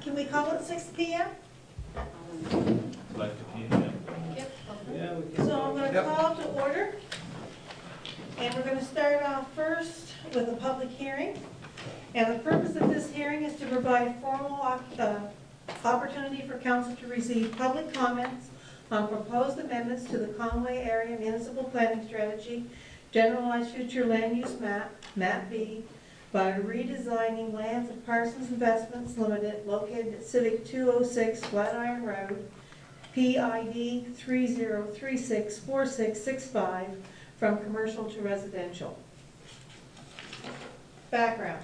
Can we call it 6 p.m.? Like the PM. Yep. Yeah, we can. So I'm going to call to order. And we're going to start off first with a public hearing. And the purpose of this hearing is to provide formal opportunity for council to receive public comments on proposed amendments to the Conway Area Municipal Planning Strategy, Generalized Future Land Use Map, Map B, by redesigning lands of Parsons Investments Limited located at Civic 206 Flatiron Road, PID 30364665, from commercial to residential. Background.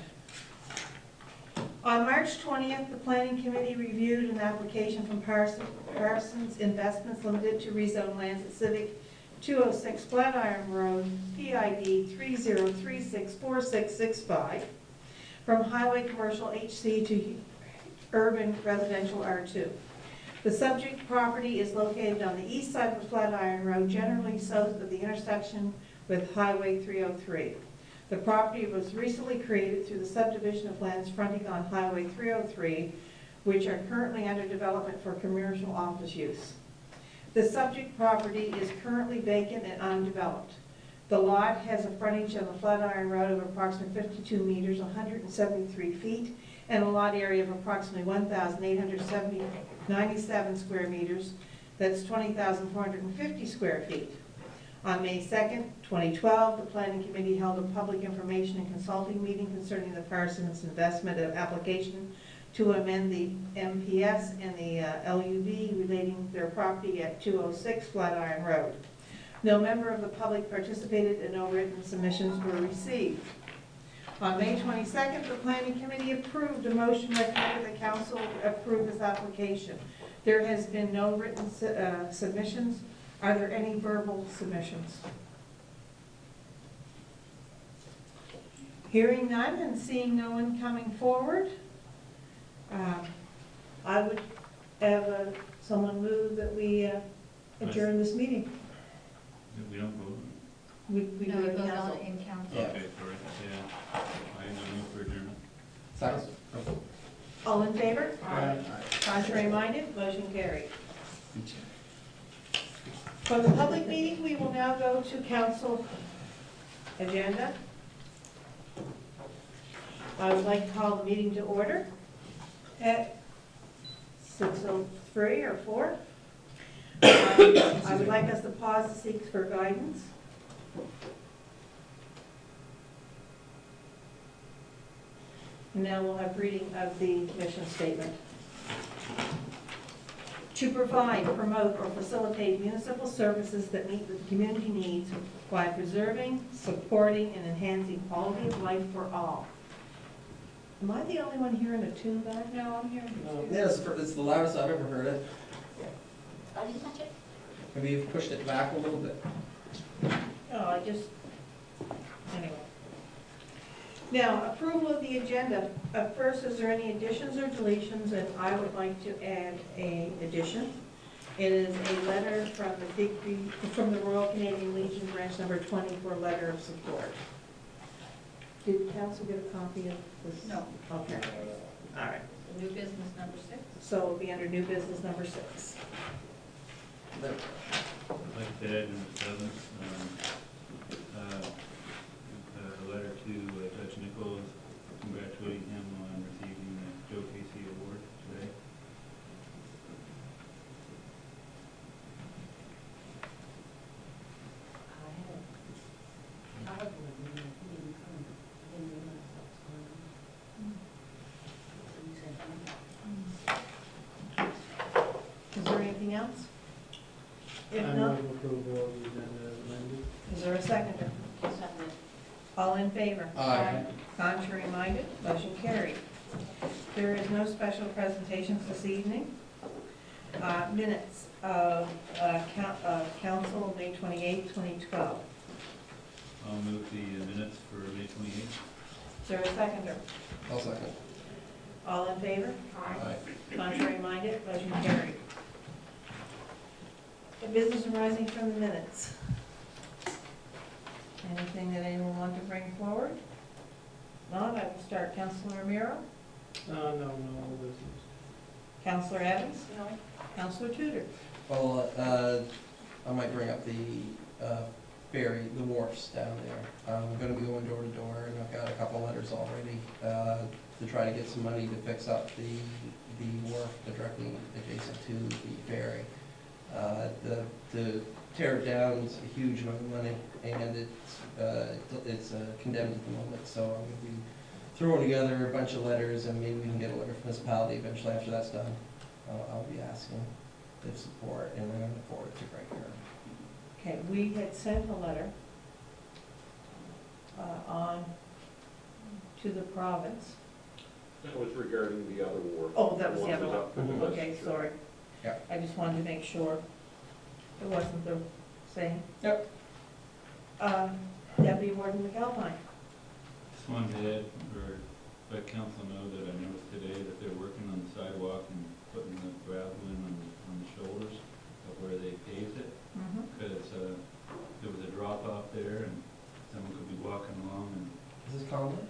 On March 20th, the Planning Committee reviewed an application from Parsons Investments Limited to rezone lands at Civic 206 Flatiron Road, PID 30364665, from Highway Commercial HC to Urban Residential R2. The subject property is located on the east side of the Flatiron Road, generally south of the intersection with Highway 303. The property was recently created through the subdivision of lands fronting on Highway 303, which are currently under development for commercial office use. The subject property is currently vacant and undeveloped. The lot has a frontage on the Flatiron Road of approximately 52 meters, 173 feet, and a lot area of approximately 1,897 square meters, that's 20,450 square feet. On May 2nd, 2012, the Planning Committee held a public information and consulting meeting concerning the Parsons investment application to amend the MPS and the LUD relating their property at 206 Flatiron Road. No member of the public participated and no written submissions were received. On May 22nd, the Planning Committee approved a motion recommending the Council approve this application. There has been no written submissions. Are there any verbal submissions? Hearing none and seeing no one coming forward, I would have someone move that we adjourn this meeting. We don't vote. We No, do we it vote in on council. it in council. Okay, sorry, yeah. I move for adjournment. Second. All in favor? Aye. Contrary minded, motion carried. For the public meeting, we will now go to council agenda. I would like to call the meeting to order at 6:03 or 4. I would like us to pause to seek for guidance. And now we'll have reading of the mission statement. To provide, promote, or facilitate municipal services that meet the community needs by preserving, supporting, and enhancing quality of life for all. Am I the only one hearing a tune back? No, I'm hearing No, it. yeah, it's the loudest I've ever heard it. I didn't touch it. Maybe you've pushed it back a little bit. Oh, anyway. Now, approval of the agenda. First, is there any additions or deletions? And I would like to add an addition. It is a letter from the Royal Canadian Legion Branch number 20 for a letter of support. Did council get a copy of this? No. Okay. All right. New business number 6. So it'll be under new business number 6. There. I'd like to add number 7, a letter to Judge Nichols congratulating him on receiving the Joe Casey Award today. Is there anything else? If I not, move approval of the agenda as amended. is there a seconder? All in favor? Aye. Contrary minded, motion carried. There is no special presentations this evening. Minutes of council, May 28, 2012. I'll move the minutes for May 28th. Is there a seconder? I'll second. All in favor? Aye. Contrary minded, motion carried. The business arising from the minutes. Anything that anyone want to bring forward? Not, I will start. Councilor Romero? No business. Counselor Evans? No. Counselor Tudor? Well, I might bring up the ferry, the wharfs down there. I'm gonna be going door to door, and I've got a couple letters already to try to get some money to fix up the wharf directly adjacent to the ferry. To tear it down is a huge amount of money, and it's condemned at the moment, so I'm gonna be throwing together a bunch of letters, and maybe we can get a letter from municipality eventually after that's done. I'll be asking their support, and I'm gonna forward it to Greg here. Okay, we had sent a letter on to the province. That was regarding the other wharf. Oh, that was the other was one. up for the Okay, list. sorry. Yeah. I just wanted to make sure it wasn't the same. Yep. Deputy Warden McAlpine. Just wanted to add, or let council know that I noticed today that they're working on the sidewalk and putting the gravel in on the shoulders of where they paved it, because there was a drop off there and someone could be walking along, and Is this Conway?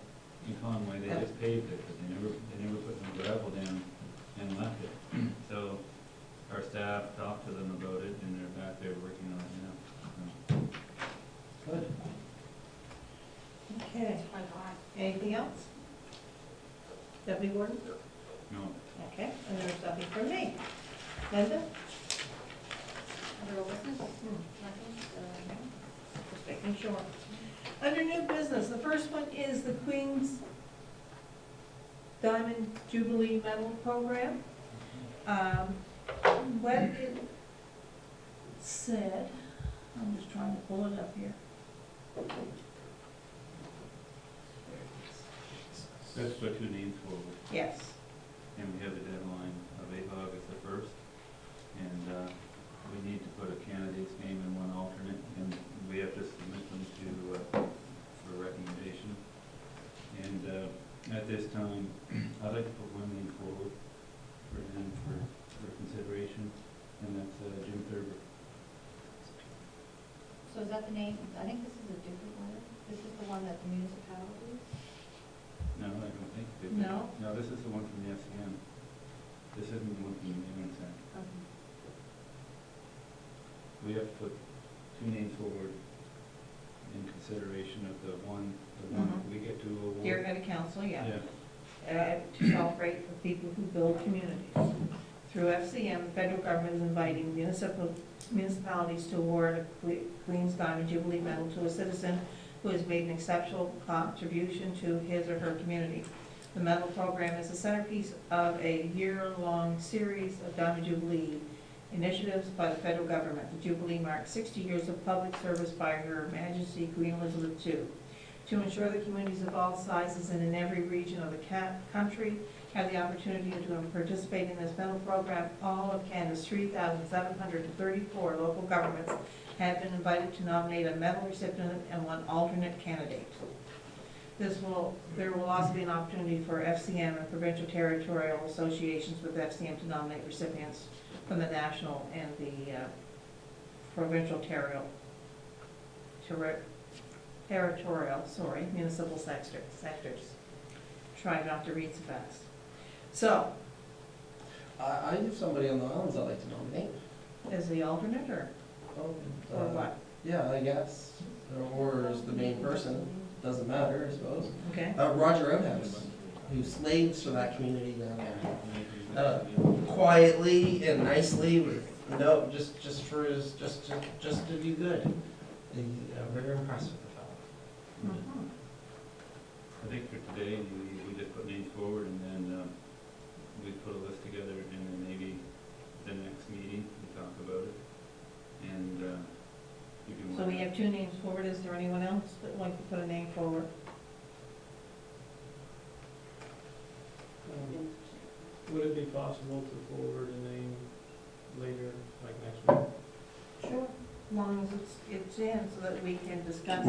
in Conway, they just paved it, but they never put no gravel down and left it. So our staff talked to them about it, and they're back there working on it now. Good. Okay, Quite high. anything else? Deputy Warden? No, Okay, and there's nothing from me. Linda? Other old business? Nothing? No? Just making sure. Under new business, the first one is the Queen's Diamond Jubilee Medal Program. What it said, I'm just trying to pull it up here. let's put 2 names forward, Yes, and we have the deadline of August the 1st, and we need to put a candidate's name and 1 alternate, and we have to submit them to, for recommendation. And at this time, I'd like to put 1 name forward for him for consideration, and that's Jim Thurber. So is that the name? I think this is a different letter. This is the one that the municipalities? No, I don't think. No? No, this is the one from the FCM. This isn't the one from the Human Center. We have to put 2 names forward in consideration of the one we get to award. here at a council, yeah. Yeah. To celebrate the people who build communities. Through FCM, the federal government is inviting municipalities to award a Queen's Diamond Jubilee Medal to a citizen who has made an exceptional contribution to his or her community. The medal program is the centerpiece of a year-long series of Diamond Jubilee initiatives by the federal government. The Jubilee marks 60 years of public service by Her Majesty Queen Elizabeth II. To ensure that communities of all sizes and in every region of the country have the opportunity to participate in this medal program, all of Canada's 3,734 local governments have been invited to nominate a medal recipient and 1 alternate candidate. There will also be an opportunity for FCM and provincial territorial associations with FCM to nominate recipients from the national and the provincial municipal sectors. Try not to read so fast. So, I have somebody on the islands I'd like to nominate. as the alternate or what? Yeah, I guess, or as the main person, doesn't matter, I suppose. Okay, Roger Outhouse, who slaves for that community down there. Quietly and nicely, with just for his, just to do good. Very impressed with the fellow. I think for today, we just put names forward, and then we put a list together, and then maybe the next meeting, we talk about it. And if you want. so we have 2 names forward. Is there anyone else that would like to put a name forward? Would it be possible to forward a name later, like next week? Sure. As long as it's in, so that we can discuss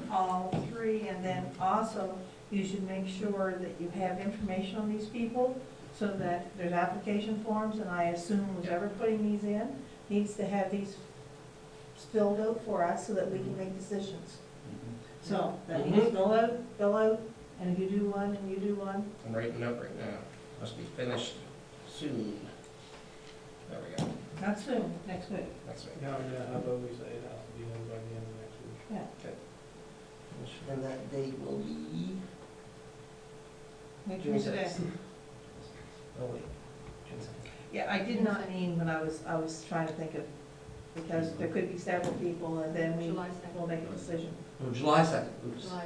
all 3, and then also, you should make sure that you have information on these people, so that there's application forms, and I assume whoever putting these in needs to have these filled out for us, so that we can make decisions. So, that means fill out, and if you do one, and you do one. I'm writing it up right now. Must be finished soon. There we go. Not soon, next week. That's right. Yeah, how about we say it has to be done by the end of next week? Yeah. And that date will be Which June was today. 6th. Oh, wait. June 6th. Yeah, I did not mean when I was trying to think of, because there could be several people, and then we July 2nd. will make a decision. Oh, July 2nd. Oops. July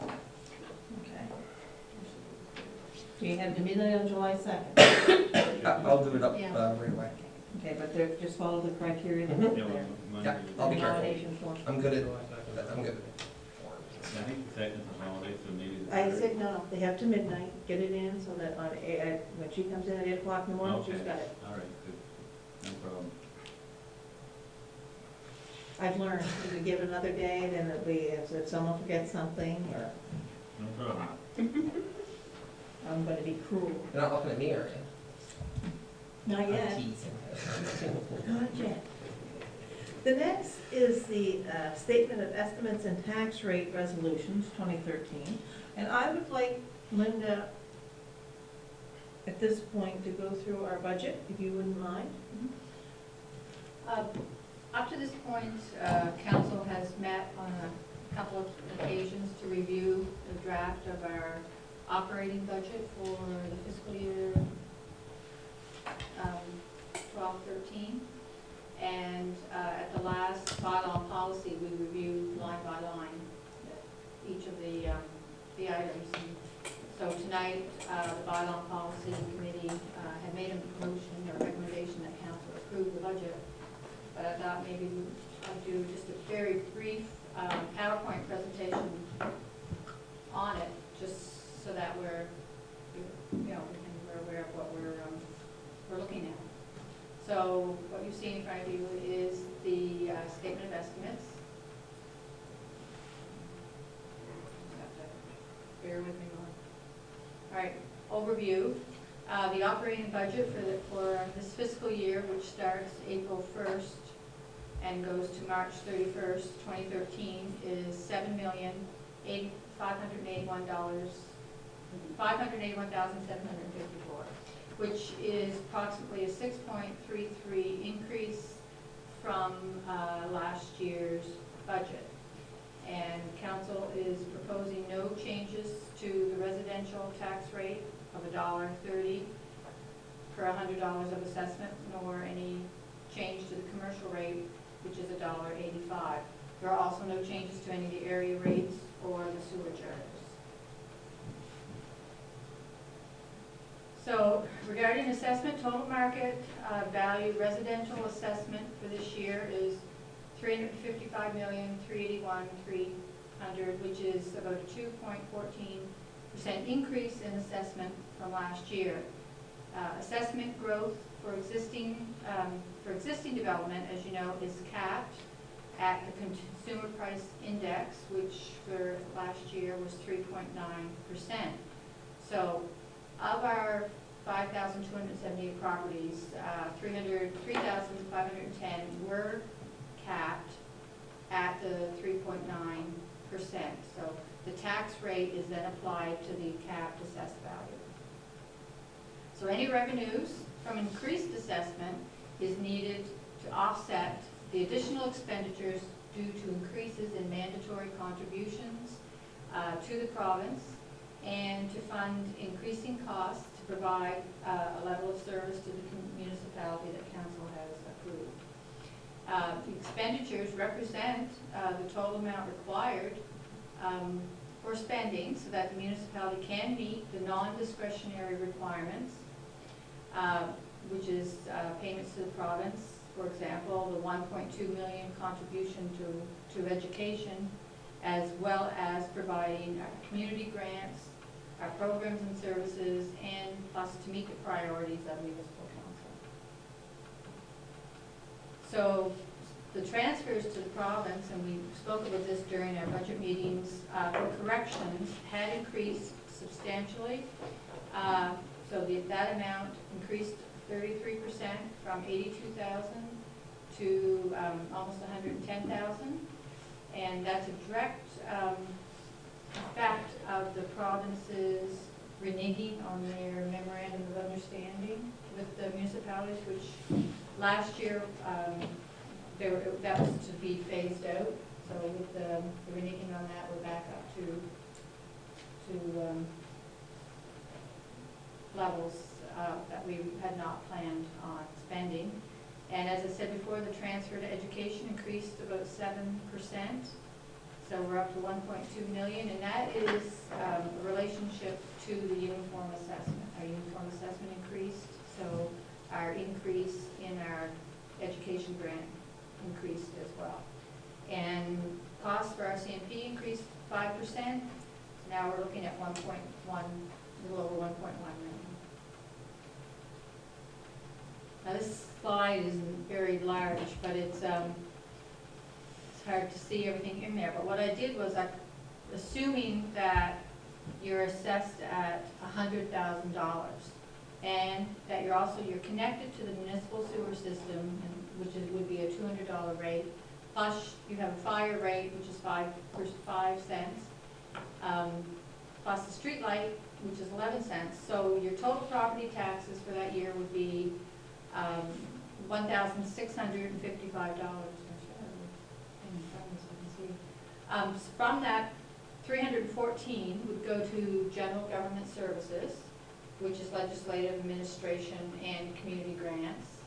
2nd. Okay. So you have the meeting on July 2nd. I'll do it up Yeah. right away. Okay, but they're, just follow the criteria that Mhm. are Yeah, there. Monday. Yeah, I'll be careful. Nomination form. I'm good at, July 2nd. I'm good. I think the second's a holiday, so maybe the I third. said, no, they have to midnight, get it in, so that on, when she comes in at 8 o'clock in the morning, she's Okay. got it. All right, good. No problem. I've learned, if we give another day, then it'll be, if someone forgets something, or No problem. I'm gonna be cruel. You're not looking at me, are you? Not I'm yet. teasing. Not yet. The next is the Statement of Estimates and Tax Rate Resolutions, 2013. And I would like Linda, at this point, to go through our budget, if you wouldn't mind. Up to this point, council has met on a couple of occasions to review the draft of our operating budget for the fiscal year 12-13. And at the last bylaw policy, we reviewed line by line each of the items. And so tonight, the bylaw policy committee had made a motion or recommendation that council approve the budget. But I thought maybe I'd do just a very brief PowerPoint presentation on it, just so that we're aware of what we're looking at. So what you see in front of you is the statement of estimates. Just have to bear with me more. All right, overview. The operating budget for this fiscal year, which starts April 1st and goes to March 31st, 2013, is $581,754, which is approximately a 6.33 increase from last year's budget. And council is proposing no changes to the residential tax rate of $1.30 per $100 of assessment, nor any change to the commercial rate, which is $1.85. There are also no changes to any of the area rates or the sewer charges. So regarding assessment, total market value residential assessment for this year is $355,381,300, which is about a 2.14% increase in assessment from last year. Assessment growth for existing development, as you know, is capped at the consumer price index, which for last year was 3.9%. So of our 5,278 properties, 3,510 were capped at the 3.9%. So the tax rate is then applied to the capped assessed value. So any revenues from increased assessment is needed to offset the additional expenditures due to increases in mandatory contributions to the province and to fund increasing costs to provide a level of service to the municipality that council has approved. The expenditures represent the total amount required for spending so that the municipality can meet the non-discretionary requirements, which is payments to the province. For example, the $1.2 million contribution to education, as well as providing community grants, our programs and services, and plus to meet the priorities of municipal council. So the transfers to the province, and we spoke about this during our budget meetings, for corrections had increased substantially. So that amount increased 33% from 82,000 to almost 110,000, and that's a direct effect of the province's reneging on their memorandum of understanding with the municipalities, which last year, that was to be phased out. So with the reneging on that, we're back up to levels that we had not planned on spending. And as I said before, the transfer to education increased about 7%. So we're up to 1.2 million, and that is a relationship to the uniform assessment. Our uniform assessment increased, so our increase in our education grant increased as well. And costs for our CMP increased 5%. Now we're looking at 1.1, a little over 1.1 million. Now this slide isn't very large, but it's hard to see everything in there. But what I did was, assuming that you're assessed at $100,000, and that you're connected to the municipal sewer system, which would be a $200 rate, plus you have a fire rate, which is 5 cents, plus the street light, which is 11 cents. So your total property taxes for that year would be $1,655. From that, 314 would go to general government services, which is legislative, administration, and community grants.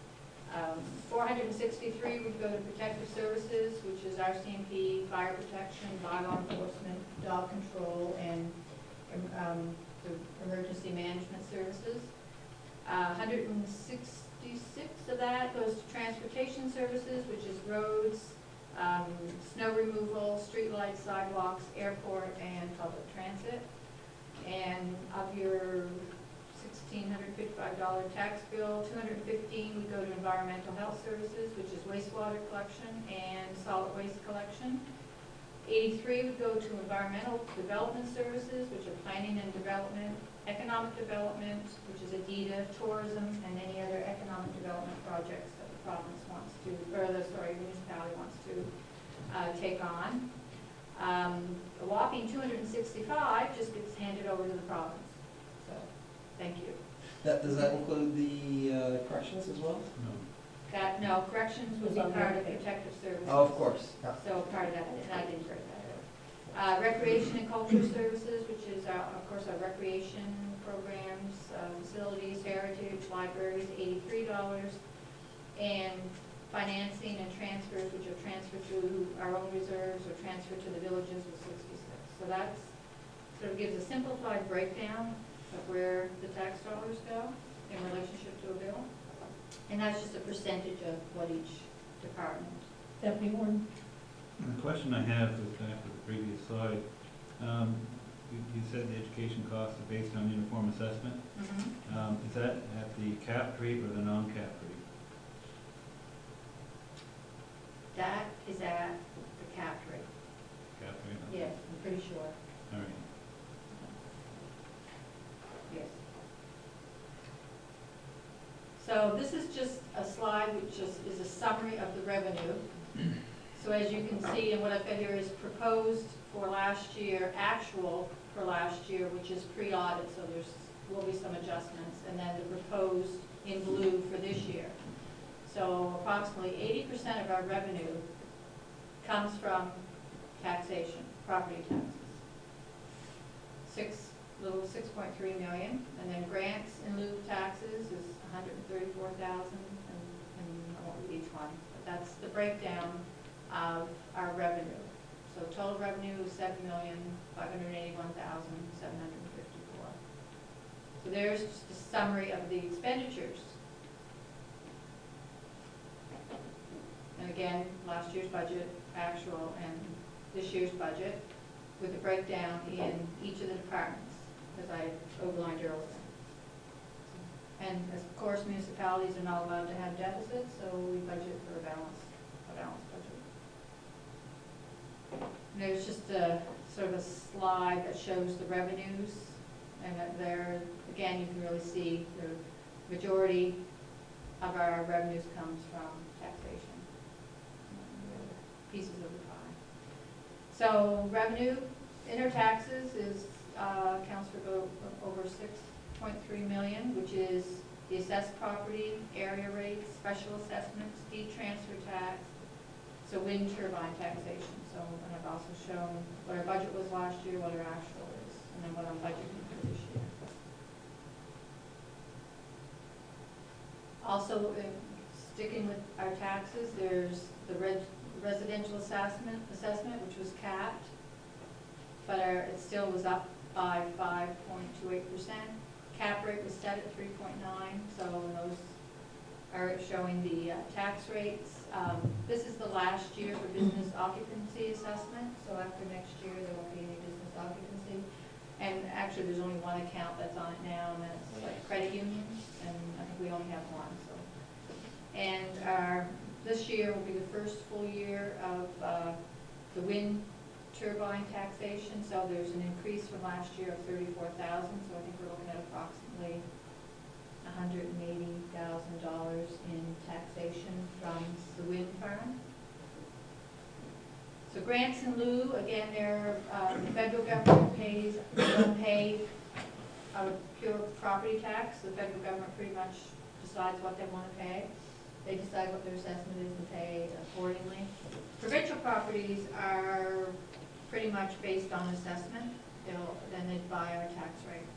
463 would go to protective services, which is RCMP, fire protection, bylaw enforcement, dog control, and the emergency management services. 166 of that goes to transportation services, which is roads, snow removal, street lights, sidewalks, airport, and public transit. And of your $1,655 tax bill, $215 would go to environmental health services, which is wastewater collection and solid waste collection. 83 would go to environmental development services, which are planning and development, economic development, which is ADITA, tourism, and any other economic development projects that the province wants to, or the municipality wants to take on. A whopping 265 just gets handed over to the province. So, thank you. Does that include the corrections as well? No, corrections would be part of protective services. Oh, of course. Yeah. So part of that, and I didn't break that out. Recreation and culture services, which is, of course, our recreation programs, facilities, heritage, libraries, $83. And financing and transfers, which are transferred through our own reserves or transferred to the villages, was 66. So that sort of gives a simplified breakdown of where the tax dollars go in relationship to a bill. And that's just a percentage of what each department. Deputy Warden? The question I have is back to the previous slide. You said the education costs are based on uniform assessment. Mm-hmm. Is that at the capped rate or the non-capped rate? That is at the cap rate. Capped rate? Yes, I'm pretty sure. All right. Yes. So this is just a slide which is a summary of the revenue. So as you can see, and what I've got here is proposed for last year, actual for last year, which is pre-audit, so will be some adjustments, and then the proposed in blue for this year. So approximately 80% of our revenue comes from taxation, property taxes. Little 6.3 million, and then grants in lieu of taxes is 134,000, and I won't read each one, but that's the breakdown of our revenue. So total revenue is 7,581,754. So there's just a summary of the expenditures. And again, last year's budget, actual, and this year's budget, with a breakdown in each of the departments, as I outlined earlier. And of course, municipalities are not allowed to have deficits, so we budget for a balanced budget. And there's just a sort of a slide that shows the revenues, and that there, again, you can really see the majority of our revenues comes from taxation, pieces of the pie. So revenue, inner taxes is accounts for over 6.3 million, which is the assessed property, area rates, special assessments, deed transfer tax, so wind turbine taxation. So, and I've also shown what our budget was last year, what our actual is, and then what I'm budgeting for this year. Also, sticking with our taxes, there's the residential assessment, which was capped, but it still was up by 5.28%. Cap rate was set at 3.9, so those are showing the tax rates. This is the last year for business occupancy assessment, so after next year there won't be any business occupancy. And actually there's only one account that's on it now, and that's like credit unions, and I think we only have one. So, and this year will be the first full year of the wind turbine taxation, so there's an increase from last year of 34,000, so I think we're looking at approximately $180,000 in taxation from the wind farm. So grants in lieu, again, they're, the federal government don't pay a pure property tax. The federal government pretty much decides what they want to pay. They decide what their assessment is and pay accordingly. Provincial properties are pretty much based on assessment. Then they buy our tax rate.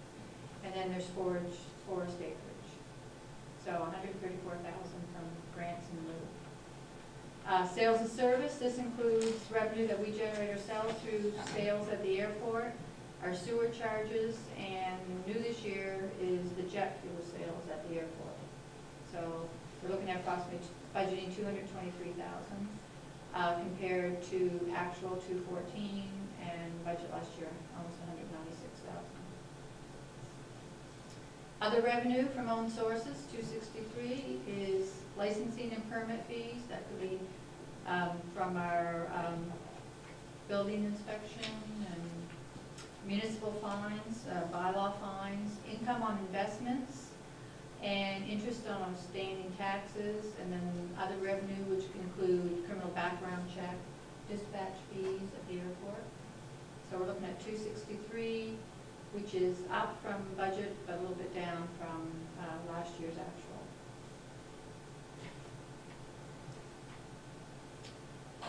And then there's forest acreage. So 134,000 from grants in lieu. Sales and service, this includes revenue that we generate ourselves through sales at the airport, our sewer charges, and new this year is the jet fuel sales at the airport. So we're looking at approximately budgeting 223,000 compared to actual 214 and budget last year almost 196,000. Other revenue from own sources, 263, is licensing and permit fees. That could be from our building inspection and municipal fines, bylaw fines, income on investments, and interest on outstanding taxes, and then other revenue, which can include criminal background check, dispatch fees at the airport. So we're looking at 263, which is up from budget, but a little bit down from last year's actual.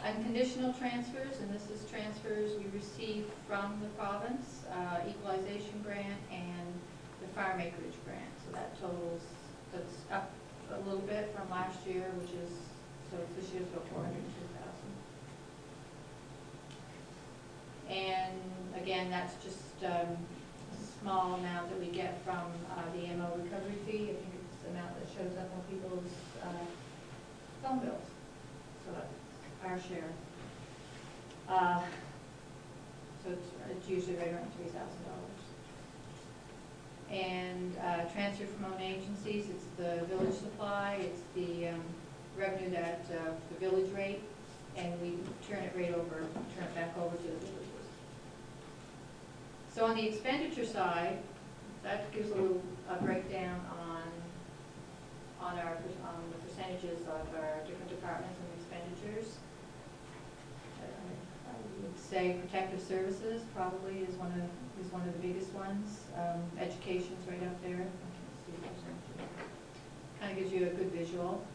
Unconditional transfers, and this is transfers we receive from the province, equalization grant and the farm acreage grant. So that totals, that's up a little bit from last year, which is, so this year's about 402,000. And again, that's just a small amount that we get from the MO recovery fee. I think it's the amount that shows up on people's phone bills. So that's our share. So it's usually right around $3,000. And transfer from own agencies, it's the village supply, it's the revenue that the village rate, and we turn it back over to the villages. So on the expenditure side, that gives a little breakdown on the percentages of our different departments and expenditures. I would say protective services probably is one of the biggest ones. Education's right up there. Kind of gives you a good visual.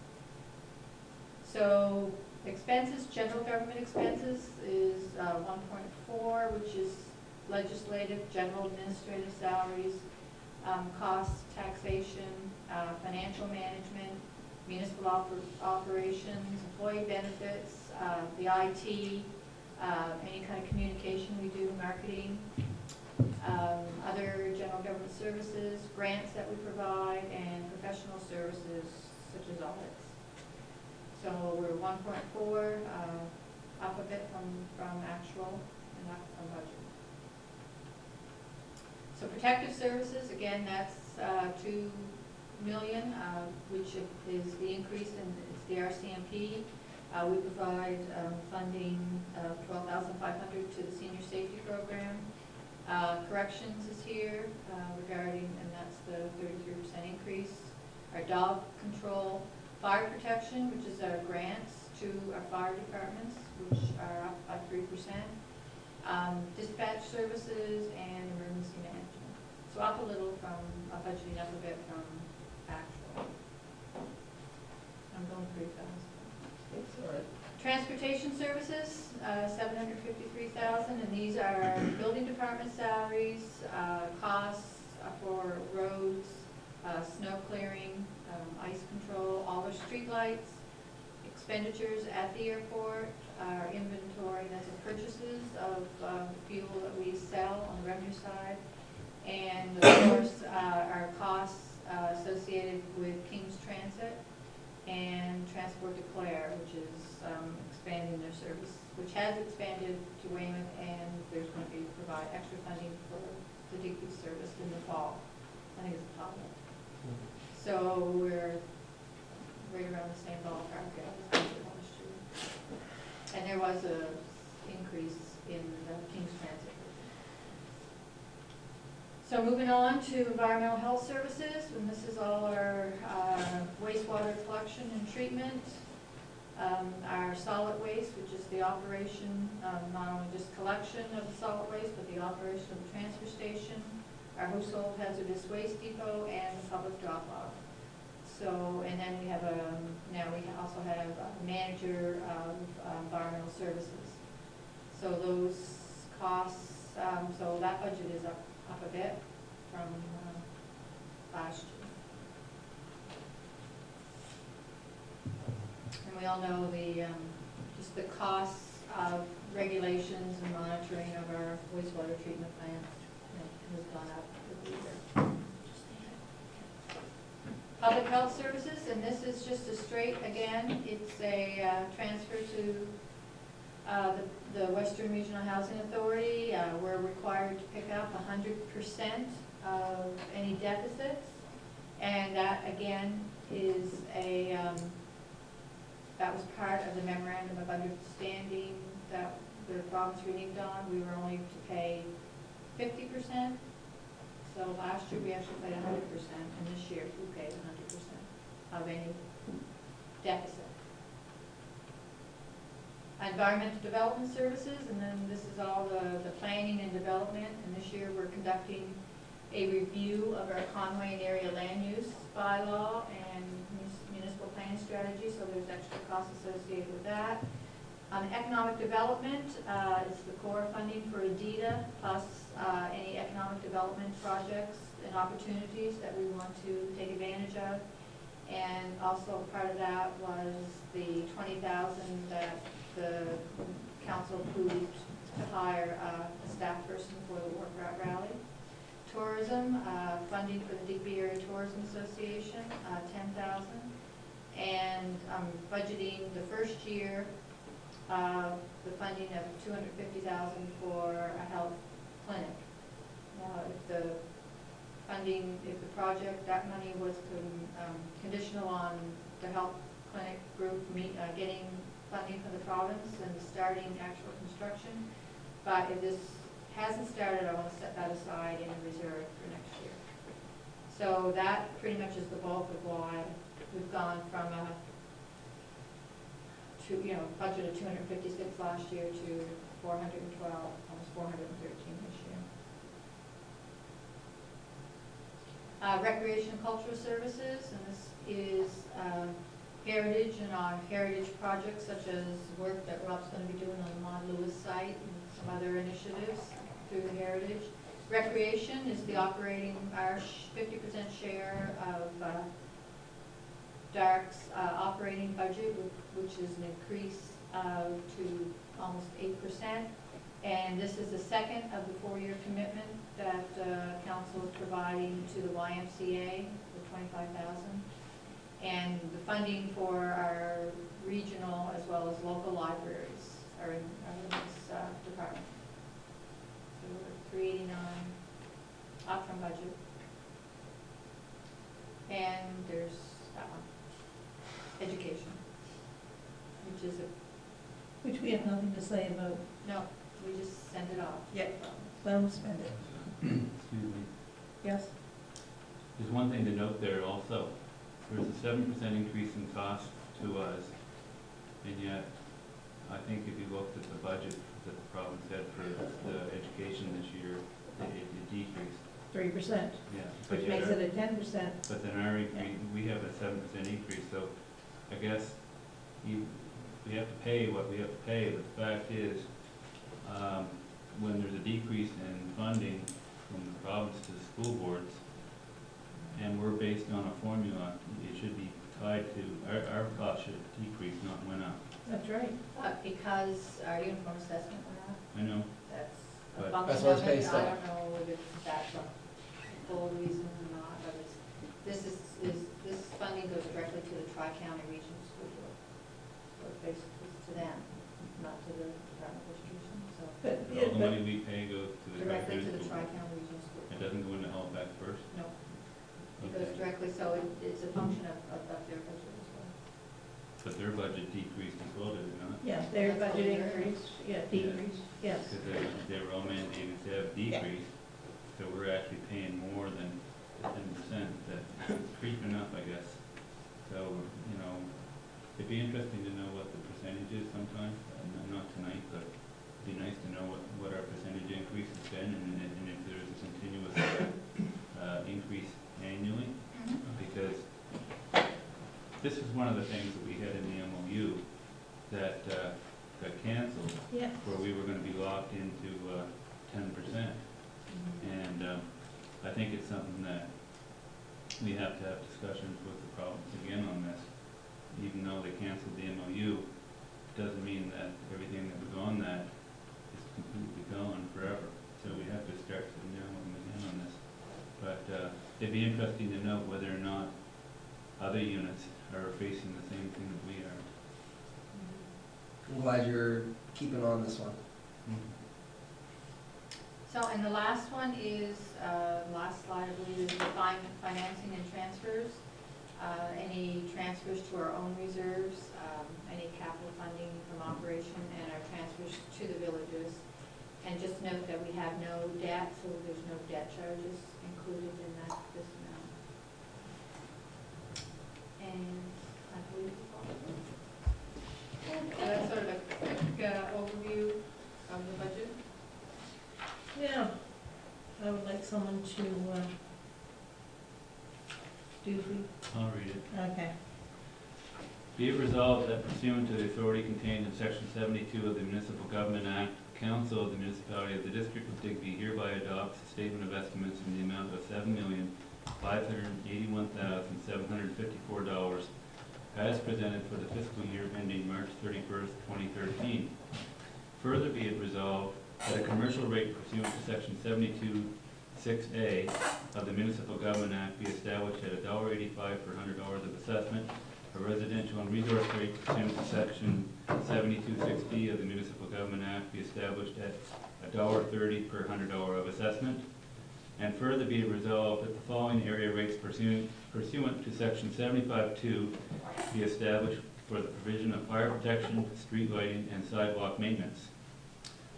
So expenses, general government expenses is 1.4, which is legislative, general administrative salaries, costs, taxation, financial management, municipal operations, employee benefits, the IT, any kind of communication we do, marketing, other general government services, grants that we provide, and professional services such as audits. So we're 1.4, up a bit from actual and up from budget. So protective services, again, that's 2 million, which is the increase in it's the RCMP. We provide funding of $12,500 to the senior safety program. Corrections is here regarding, and that's the 33% increase. Our dog control, fire protection, which is our grants to our fire departments, which are up by 3%. dispatch services, and emergency management. So up a little from, budgeting up a bit from actual. I'm going pretty fast. It's all right. Transportation services, $753,000, and these are building department salaries, costs for roads, snow clearing, ice control, all the street lights, expenditures at the airport, our inventory, that's the purchases of fuel that we sell on the revenue side, and of course, our costs associated with King's Transit and Transport to Clare, which is expanding their service, which has expanded to Weymouth, and there's going to be provide extra funding for the Digby service in the fall. I think it's a fall. So we're right around the same ballpark as last year. And there was a increase in the King's Transit. So moving on to environmental health services, and this is all our wastewater collection and treatment, our solid waste, which is the operation, not only just collection of the solid waste, but the operation of the transfer station, our household hazardous waste depot, and the public drop-off. So, and then we have now we also have a manager of environmental services. So those costs, so that budget is up a bit from last year. And we all know the just the costs of regulations and monitoring of our wastewater treatment plants has gone up every year. Public health services, and this is just a straight, again, it's a transfer to the Western Regional Housing Authority. We're required to pick up 100% of any deficits, and that again is a that was part of the memorandum of understanding that the province reneged on. We were only to pay 50%. So last year we actually paid 100%, and this year we paid 100% of any deficit. Environmental development services, and then this is all the planning and development, and this year we're conducting a review of our Conway and area land use bylaw and municipal planning strategy, so there's extra costs associated with that. Economic development is the core funding for ADITA, plus any economic development projects and opportunities that we want to take advantage of. And also part of that was the $20,000 that the council approved to hire a staff person for the Work Route Rally. Tourism, funding for the Digby Area Tourism Association, $10,000. And budgeting the first year the funding of $250,000 for a health clinic. Now, if the funding, if the project, that money was conditional on the health clinic group getting funding from the province and starting actual construction. But if this hasn't started, I want to set that aside in a reserve for next year. So that pretty much is the bulk of why we've gone from a budget of 256 last year to 412, almost 413 this year. Recreation and cultural services, and this is heritage and our heritage projects, such as work that Rob's going to be doing on the Maud Lewis site and some other initiatives through the heritage. Recreation is the operating, our 50% share of DARC's operating budget, which is an increase to almost 8%. And this is the second of the 4-year commitment that council is providing to the YMCA for $25,000. And the funding for our regional as well as local libraries are in this department. So we're 389 up from budget. And there's that one. Education, which is Which we have nothing to say about. no, we just send it off. Yeah. Let them spend it. Excuse me. Yes? There's one thing to note there also. There's a 7% increase in cost to us, and yet, I think if you looked at the budget budget that the province had for the education this year, it decreased. 3%, Yeah. which makes it a 10%. But then our increase, we have a 7% increase, so I guess we have to pay what we have to pay, but the fact is, when there's a decrease in funding from the province to the school boards, and we're based on a formula, it should be tied to, our cost should decrease, not went up. That's right. Because our uniform assessment went up, I know, that's a But- function That's what it's of it. based I on. don't know if that's a full reason or not, but it's, this funding goes directly to the Tri-County Regional School Board. So it's basically to them, not to the Department of Education, so But, all yeah, the but money we pay goes to the directly to the school. Tri-County Regional School It Board. doesn't go into Halifax first? No, it goes Okay. directly, so it's a function of their budget as well. But their budget decreased as well, did it not? yeah, their That's budget what they're- increased, yeah, decreased, yes. Because they were all mandated to have decreased, so we're actually paying more than 10%, that's creeping up, I guess. So, you know, it'd be interesting to know what the percentage is sometime, not tonight, but it'd be nice to know what our percentage increase has been, and if there's a continuous increase annually, because this is one of the things that we had in the MOU that got canceled, Yeah, where we were gonna be locked into 10%. And I think it's something that we have to have discussions with the province again on this. Even though they canceled the MOU, it doesn't mean that everything that was on that is completely gone forever. So we have to start sitting down with them again on this. But it'd be interesting to know whether or not other units are facing the same thing that we are. I'm glad you're keeping on this one. So, and the last one is, last slide, I believe, is the financing and transfers. Any transfers to our own reserves, any capital funding from operation, and our transfers to the villages. And just note that we have no debt, so there's no debt charges included in this amount. And I believe it's all. So that's sort of a quick overview of the budget. yeah. I would like someone to, do I'll read it. okay. Be it resolved that pursuant to the authority contained in Section 72 of the Municipal Government Act, the Council of the Municipality of the District of Digby hereby adopts a statement of estimates in the amount of $7,581,754 as presented for the fiscal year ending March 31st, 2013. Further be it resolved that a commercial rate pursuant to Section 72(6)A of the Municipal Government Act be established at $1.85 per $100 of assessment. A residential and resource rate pursuant to Section 72(6)B of the Municipal Government Act be established at $1.30 per $100 of assessment. And further be it resolved that the following area rates pursuant to Section 75(2) be established for the provision of fire protection, street lighting, and sidewalk maintenance.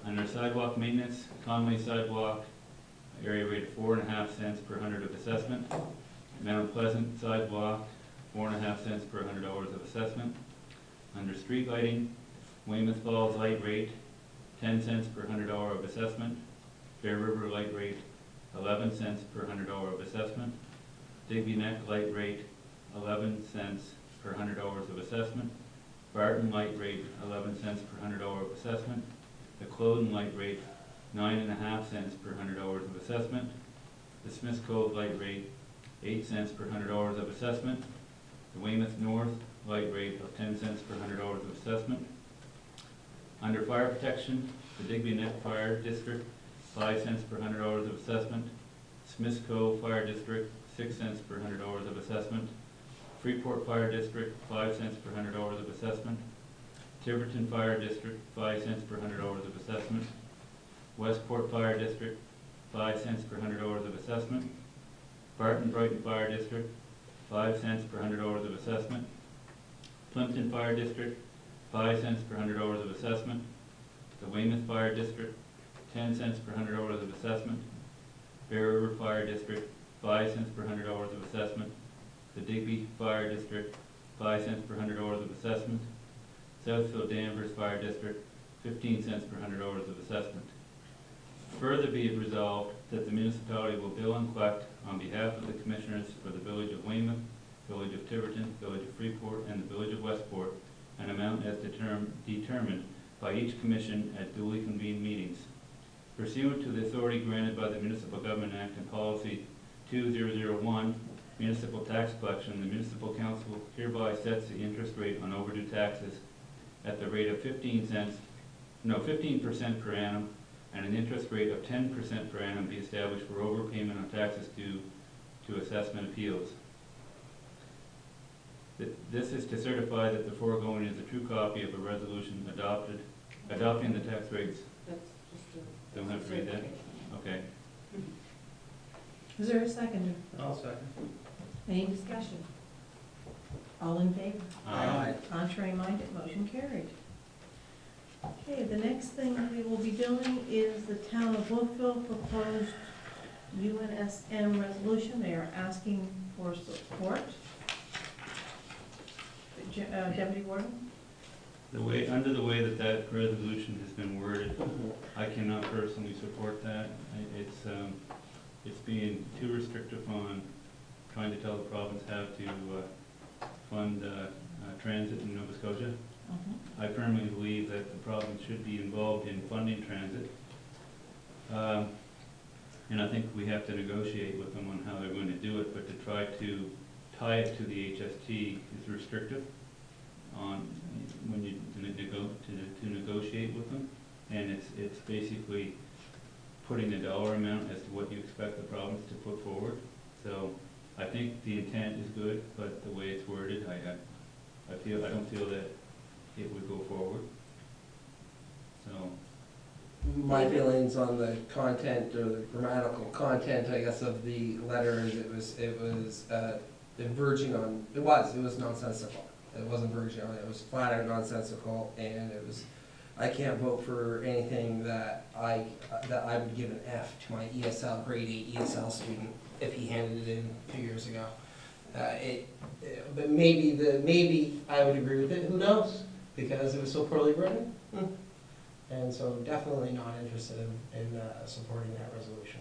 Under sidewalk maintenance, Conway sidewalk, area rate of 4.5 cents per 100 of assessment. Mount Pleasant sidewalk, 4.5 cents per $100 of assessment. Under street lighting, Weymouth Falls light rate, 10 cents per $100 of assessment. Bear River light rate, 11 cents per $100 of assessment. Digby Neck light rate, 11 cents per $100 of assessment. Barton light rate, 11 cents per $100 of assessment. The Cloden light rate, 9.5 cents per $100 of assessment. The Smiths Cove light rate, 8 cents per $100 of assessment. The Weymouth North light rate of 10 cents per $100 of assessment. Under fire protection, the Digby Neck Fire District, 5 cents per $100 of assessment. Smiths Cove Fire District, 6 cents per $100 of assessment. Freeport Fire District, 5 cents per $100 of assessment. Tiverton Fire District, 5 cents per $100 of assessment. Westport Fire District, 5 cents per $100 of assessment. Barton Brighton Fire District, 5 cents per $100 of assessment. Plimpton Fire District, 5 cents per $100 of assessment. The Weymouth Fire District, 10 cents per $100 of assessment. Bear River Fire District, 5 cents per $100 of assessment. The Digby Fire District, 5 cents per $100 of assessment. Southfield Danvers Fire District, 15 cents per 100 hours of assessment. Further be it resolved that the municipality will bill and collect on behalf of the commissioners for the Village of Weymouth, Village of Tiverton, Village of Freeport, and the Village of Westport an amount as determined by each commission at duly convened meetings. Pursuant to the authority granted by the Municipal Government Act and Policy 2001, Municipal Tax Collection, the Municipal Council hereby sets the interest rate on overdue taxes at the rate of 15% per annum, and an interest rate of 10% per annum be established for overpayment of taxes due to assessment appeals. This is to certify that the foregoing is a true copy of a resolution adopting the tax rates. That's just a. Don't have to read that? certification. Okay. Is there a second? I'll second. Any discussion? All in favor? Aye. Contrary minded, motion carried. Okay, the next thing we will be doing is the Town of Wolfville proposed UNSM resolution. They are asking for support. Deputy Warden? Under the way that resolution has been worded, I cannot personally support that. It's being too restrictive on trying to tell the province how to fund transit in Nova Scotia. I firmly believe that the province should be involved in funding transit. And I think we have to negotiate with them on how they're going to do it, but to try to tie it to the HST is restrictive on when you to negotiate with them. And it's basically putting a dollar amount as to what you expect the province to put forward. So I think the intent is good, but the way it's worded, I don't feel that it would go forward. So, My feelings on the content or the grammatical content, I guess, of the letter is it was verging on, it was nonsensical. It wasn't verging on, it was flat out nonsensical, and it was, I can't vote for anything that I would give an F to my ESL, grade 8 ESL student if he handed it in a few years ago. But maybe I would agree with it, who knows? Because it was so poorly written. And so definitely not interested in supporting that resolution.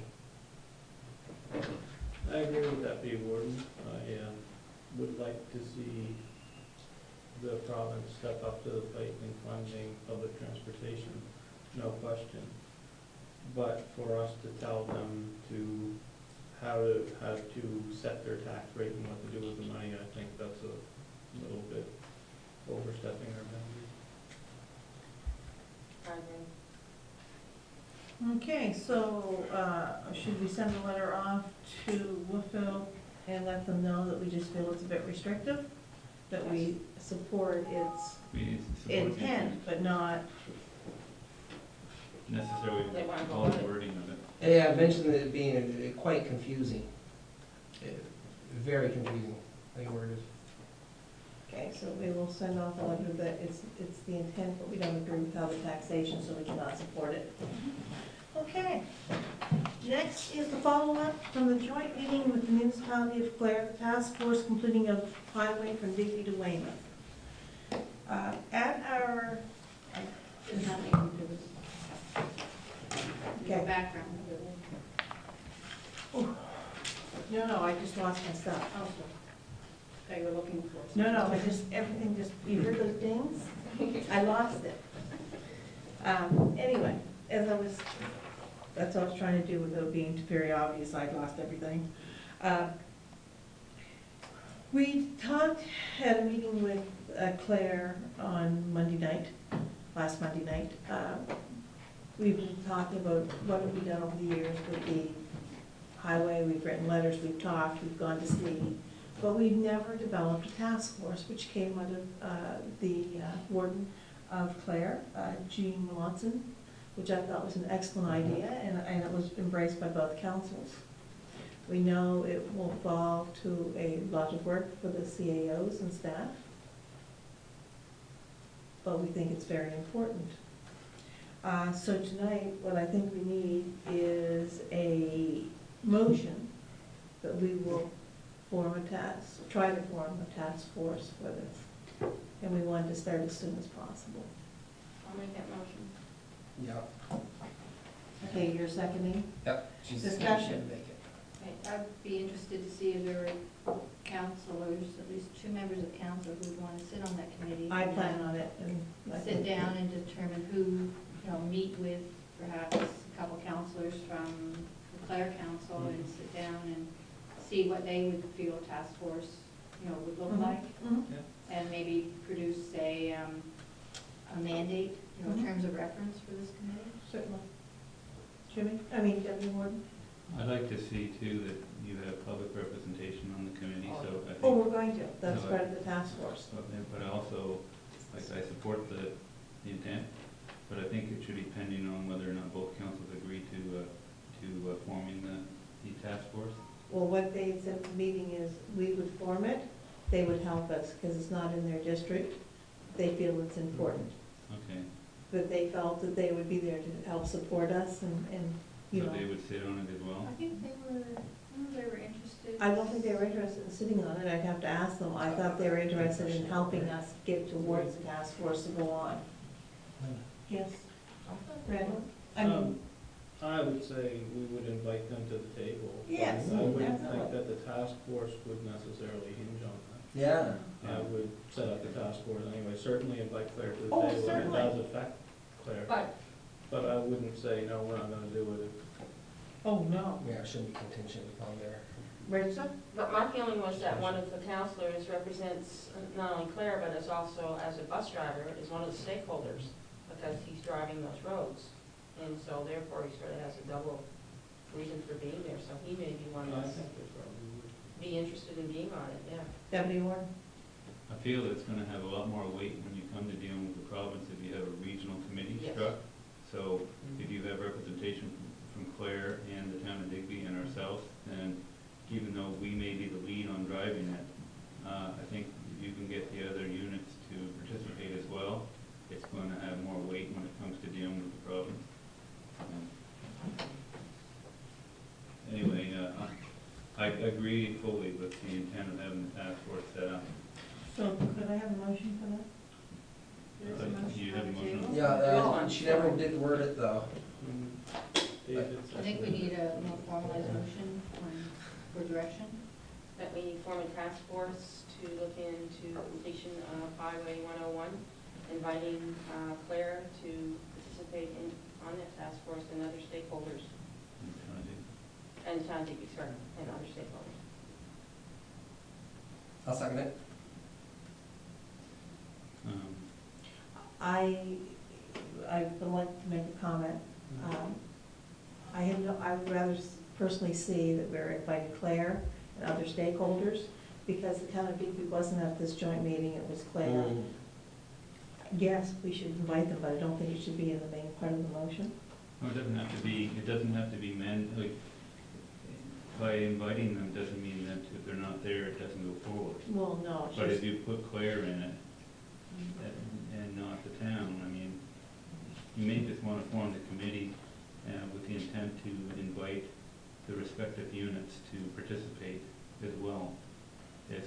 I agree with Deputy Warden. I would like to see the province step up to the plate in funding public transportation, no question. But for us to tell them to how to set their tax rate and what to do with the money, I think that's a little bit overstepping our boundaries. Okay, so should we send a letter off to Wolfville and let them know that we just feel it's a bit restrictive? That we support its intent, but not, necessarily They wanna go all with the it. wording of it. Yeah, I mentioned it being quite confusing. Very confusing, they worded. okay, so we will send off a letter that it's the intent, but we don't agree with how the taxation, so we cannot support it. Okay. Next is the follow-up from the joint meeting with the municipality of Clare, the task force completing a highway from Digby to Weymouth. At our, Didn't have anything to do with the okay, background. no, I just lost my stuff. Oh, so, that you were looking for. No, everything just, you heard those dings? I lost it. Anyway, that's what I was trying to do without being very obvious, I lost everything. We had a meeting with Claire on last Monday night. We've been talking about what have we done over the years with the highway, we've written letters, we've talked, we've gone to see, but we've never developed a task force, which came out of the warden of Clare, Jean Watson, which I thought was an excellent idea, and it was embraced by both councils. We know it will fall to a lot of work for the CAOs and staff, but we think it's very important. So tonight, what I think we need is a motion that we will try to form a task force for this. And we want to start as soon as possible. I'll make that motion. Okay, you're seconding? Yep. She's Discussion. make it. Okay, I'd be interested to see if there were counselors, at least 2 members of council who would want to sit on that committee. I plan on it, and I Sit think- down and determine who, meet with perhaps a couple counselors from the Clare Council and sit down and see what they would feel a task force, would look Mhm. like. Mhm. And maybe produce, say, a mandate, in Mhm. terms of reference for this committee. Certainly. Deputy Warden? I'd like to see too that you have public representation on the committee, so I Oh, think, we're going to, that's No, part of the task force. but I also, like, I support the intent, but I think it should be pending on whether or not both councils agree to forming the task force. Well, what they said at the meeting is, we would form it, they would help us, because it's not in their district, they feel it's important. Okay, But they felt that they would be there to help support us and, so they would sit on it as well? I think they were interested. I don't think they were interested in sitting on it, I'd have to ask them. I thought they were interested in helping us get towards the task force to go on. Yes, Randall? I would say we would invite them to the table. Yes, I wouldn't definitely. think that the task force would necessarily hinge on that. Yeah. I would set up the task force anyway, certainly invite Claire to the Oh, table, and it certainly. does affect Claire. But I wouldn't say, no, we're not gonna do it. Oh, no. Yeah, it shouldn't be contingent upon their. Rachel? But my feeling was that one of the counselors represents not only Claire, but is also, as a bus driver, is one of the stakeholders, because he's driving those roads. And so therefore, he sort of has a double reason for being there, so he may be one I that's think they probably would. be interested in being on it, yeah. Deputy Warden? I feel it's gonna have a lot more weight when you come to dealing with the province if you have a regional committee Yes. struck. So if you have representation from Clare and the town of Digby and ourselves, then even though we may be the lead on driving it, I think if you can get the other units to participate as well, it's going to have more weight when it comes to dealing with the province. Anyway, I agree fully with the intent of having the task force set up. So could I have a motion for that? There's a motion You have a on the motion? table. Yeah, she never did word it though. David I think we need a more formalized motion for direction. That we form a task force to look into completion of Highway 101, inviting Claire to participate on that task force and other stakeholders, and the town of Digby, sorry, and other stakeholders. I'll second it. I would like to make a comment. I would rather personally see that we're inviting Claire and other stakeholders, because the town of Digby wasn't at this joint meeting, it was Claire. Mm. Yes, we should invite them, but I don't think it should be in the main part of the motion. No, it doesn't have to be like, by inviting them doesn't mean that if they're not there, it doesn't go forward. Well, no, it's But just, if you put Claire in it and not the town, I mean, you may just want to form the committee with the intent to invite the respective units to participate as well as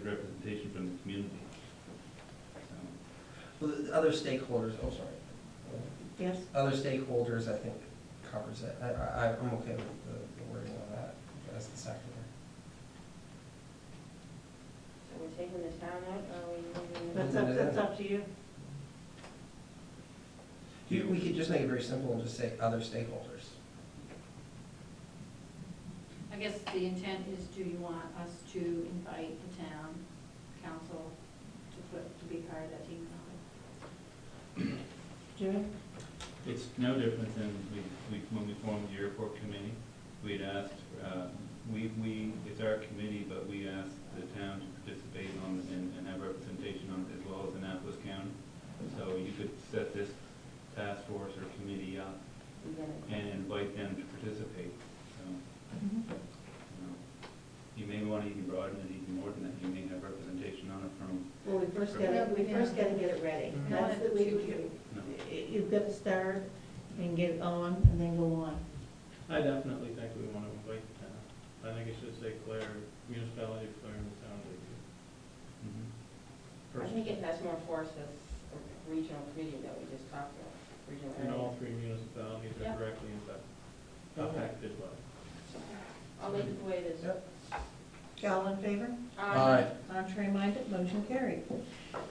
representation from the community. So, Well, the other stakeholders, oh, sorry. yes, Other stakeholders, I think, covers it. I'm okay with the wording on that as the second. So we're taking the town out, or are we moving? that's up to you. We could just make it very simple and just say other stakeholders. I guess the intent is, do you want us to invite the town council to be part of that team? Jerry? it's no different than when we formed the airport committee. We'd asked, it's our committee, but we asked the town to participate and have representation on it as well as Annapolis County. So you could set this task force or committee up and invite them to participate. So, you may want to even broaden it even more than that. You may have representation on it from, Well, we first gotta get it ready. Mhm. That's the way you've got to start and get it on and then go on. I definitely think we want to invite the town. I think it should say Claire, municipality of Claire and the town of Digby. I think it has more force as a regional committee that we just talked about, regional And area. all 3 municipalities Yeah. are directly impacted. I'll leave it the way it is. Yep. All in favor? Aye. Contrary minded, motion carried.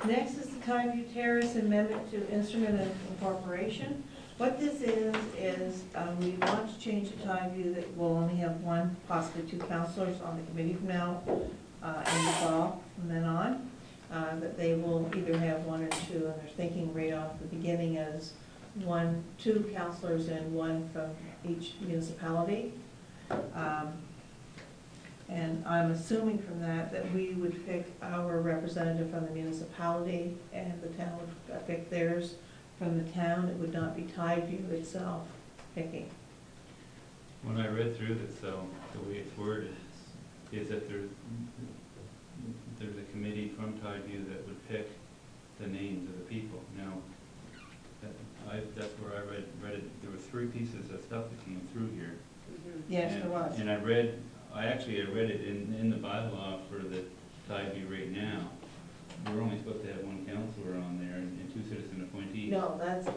Next is the Timeview Terrace Amendment to Instrument of Incorporation. What this is we want to change the Timeview that we'll only have one, possibly two counselors on the committee from now in the fall, from then on. That they will either have one or two, and they're thinking right off the beginning as two counselors and one from each municipality. And I'm assuming from that we would pick our representative from the municipality and the town would pick theirs from the town. It would not be Tideview itself picking. When I read through this, though, the way it's worded is that there's a committee from Tideview that would pick the names of the people. Now, that's where I read it. There were 3 pieces of stuff that came through here. Yes, there was. And I read it in the bylaw for the Tideview right now. We're only supposed to have one counselor on there and 2 citizen appointees. No, that's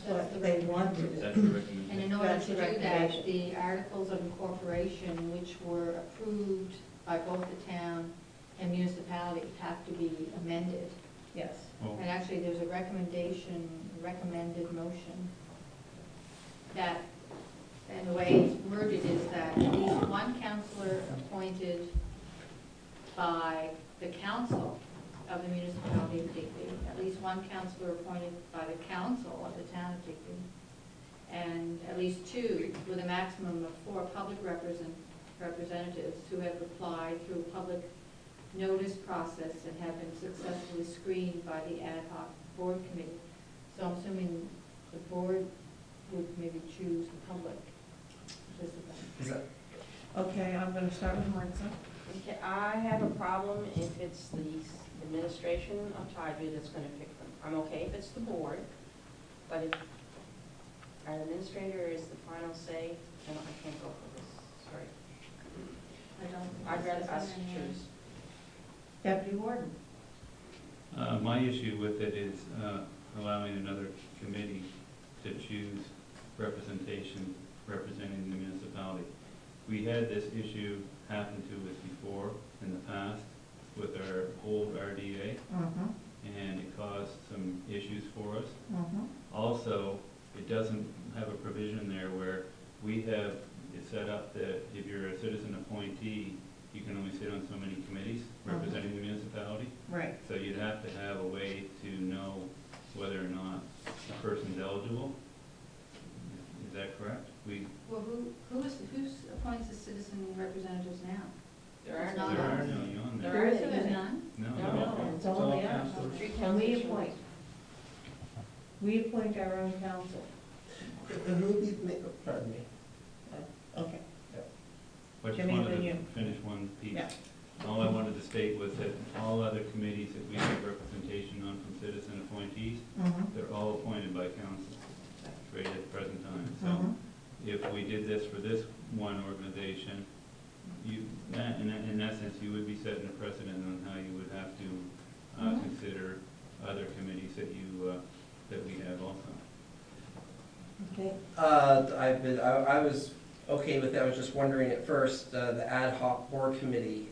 what they wanted. That's the recommendation. And in order That's to the do that, recommendation. the articles of incorporation, which were approved by both the town and municipality, have to be amended. Yes. Well, And actually, there's a recommended motion that, and the way it's worded is that at least one counselor appointed by the council of the municipality of Digby, at least one counselor appointed by the council of the town of Digby, and at least 2 with a maximum of 4 public representatives who have applied through a public notice process and have been successfully screened by the ad hoc board committee. So I'm assuming the board would maybe choose the public participants. Is that, Okay, I'm gonna start with Martha. Okay, I have a problem if it's the administration of Tideview that's gonna pick them. I'm okay if it's the board, but if our administrator is the final say, then I can't go for this, sorry. I don't. I'd rather us choose. Deputy Warden. My issue with it is allowing another committee to choose representation representing the municipality. We had this issue happen to us before in the past with our old RDA, and it caused some issues for us. Also, it doesn't have a provision there where we have it set up that if you're a citizen appointee, you can only sit on so many committees representing the municipality. Right. So you'd have to have a way to know whether or not a person's eligible. Is that correct? Well, who appoints the citizen representatives now? There are It's none. not There are us. none on There there. are There's none? No. No. It's only us. counselors. 3 And we counselors. appoint. We appoint our own council. who would be, pardon me? Okay. I just Jimmy, wanted then to you. finish one piece. Yeah. All I wanted to state was that all other committees that we have representation on from citizen appointees, they're all appointed by council right at the present time. So if we did this for this one organization, in essence, you would be setting a precedent on how you would have to consider other committees that we have also. Okay. I was okay with that. I was just wondering at first, the ad hoc board committee,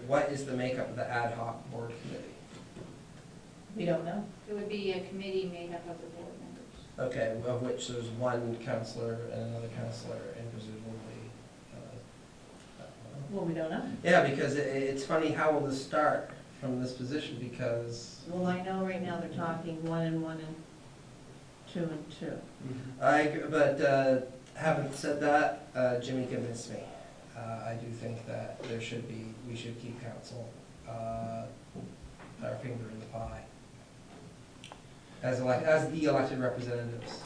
what is the makeup of the ad hoc board committee? We don't know. It would be a committee made up of the board members. Okay, of which there's one counselor and another counselor and presumably, Well, we don't know. yeah, because it's funny, how will this start from this position, because Well, I know right now they're talking 1 and 1 and 2 and 2. but having said that, Jimmy convinced me. I do think that we should keep council, our finger in the pie. As the elected representatives.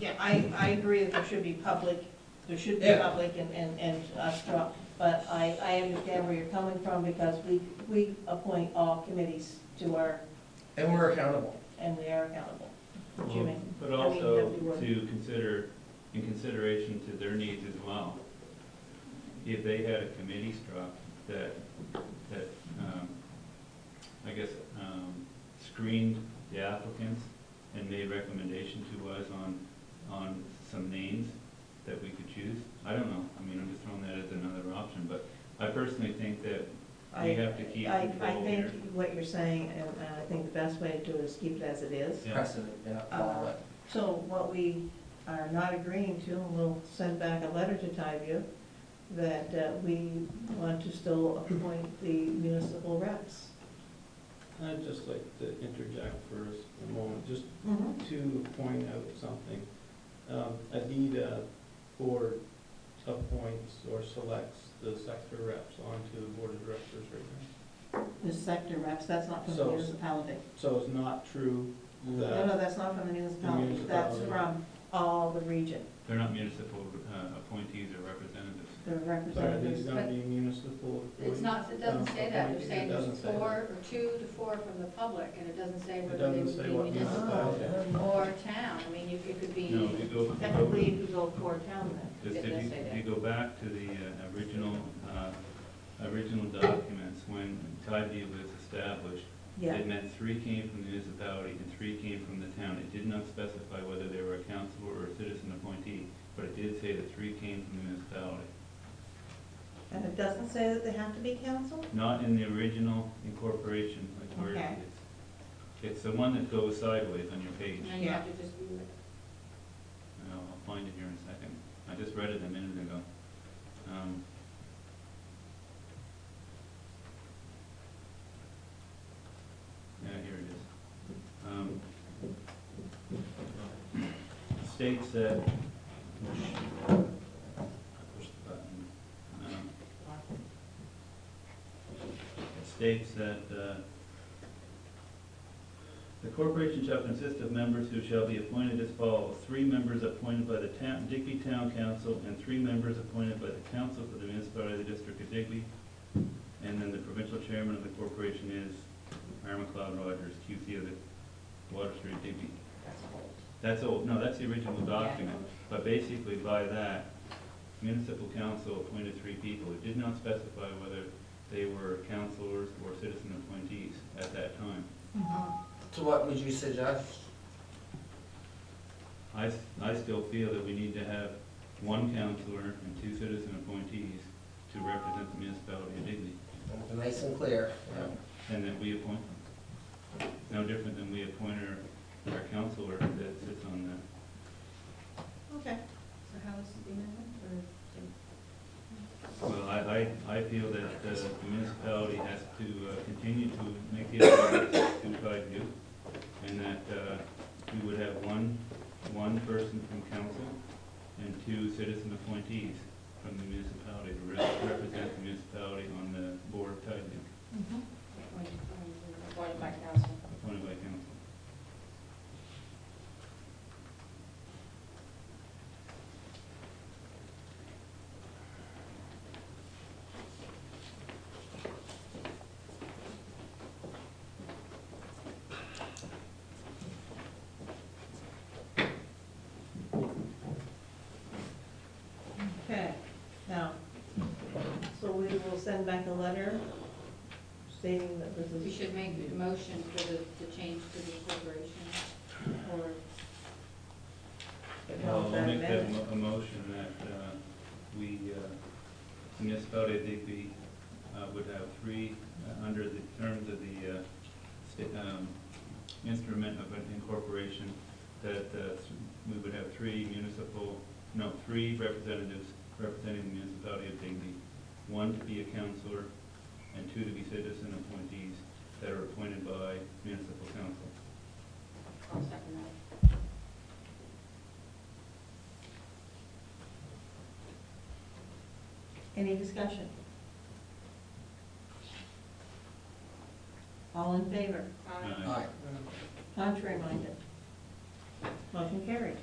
Yeah, I agree that there should be public Yeah. and strong, but I understand where you're coming from, because we appoint all committees to our, And we're accountable. and we are accountable. Jimmy? But I mean, also Deputy Warden. to consider, in consideration to their needs as well, if they had a committee struck that I guess, screened the applicants and made recommendation to us on some names that we could choose. I don't know, I mean, I'm just throwing that as another option, but I personally think that we have to keep I control think here. what you're saying, and I think the best way to do it is keep it as it is. Yeah. Precedent, yeah, follow it. So what we are not agreeing to, and we'll send back a letter to Tyview, that we want to still appoint the municipal reps. I'd just like to interject for a moment, just Mm-hmm. to point out something. ADITA board appoints or selects the sector reps onto the board of directors right The sector reps, that's not from the So- municipality. now. So it's not true No, that, that's not from the municipality, that's municipality. from all the region, They're not municipal appointees or representatives. the but are these representatives. gonna be municipal It's appointees? not, it doesn't say that, Appointees? you're saying It there's doesn't say that. 4 or 2 to 4 from the public, and it doesn't say It whether they doesn't would say be what municipal municipality. or town. I mean, it could be. No, if you go, Technically, you could go for town then. just It if does you, say if that. you go back to the original documents, when Tyview was established, Yeah, it meant 3 came from the municipality and 3 came from the town. It did not specify whether they were a councillor or a citizen appointee, but it did say that 3 came from the municipality. and it doesn't say that they have to be council? Not in the original incorporation, like where Okay. it's the one that goes sideways on your page. And then you have to just view it. I'll find it here in a second. I just read it a minute ago. Yeah, here it is. States that, I pushed the button. It states that, the corporation shall consist of members who shall be appointed as follows: 3 members appointed by the Digby Town Council, and 3 members appointed by the council for the municipality of the district of Digby. And then the provincial chairman of the corporation is McLeod Rogers, QC of the Water Street Digby. That's old, no, that's the original document, but basically by that, municipal council appointed 3 people. It did not specify whether they were councillors or citizen appointees at that time. So what would you suggest? I still feel that we need to have 1 councillor and 2 citizen appointees to represent the municipality of Digby, Nice and clear, yeah. and that we appoint them. No different than we appoint our councillor that sits on the. Okay. So how is the amendment, or? Well, I feel that the municipality has to continue to make the appointments to Tyview, and that we would have one person from council and 2 citizen appointees from the municipality to represent the municipality on the board of Tyview, Appointed by council. appointed by council. Okay, now, so we will send back a letter stating that this We is, should make a motion for the change to the incorporation, or I'll make that a motion that we, the municipality of Digby would have 3, under the terms of the instrument of an incorporation, that we would have 3 representatives representing the municipality of Digby. 1 to be a councillor and 2 to be citizen appointees that are appointed by municipal council. I'll second that. any discussion? All in favor? Aye. Contrary minded? Motion carried.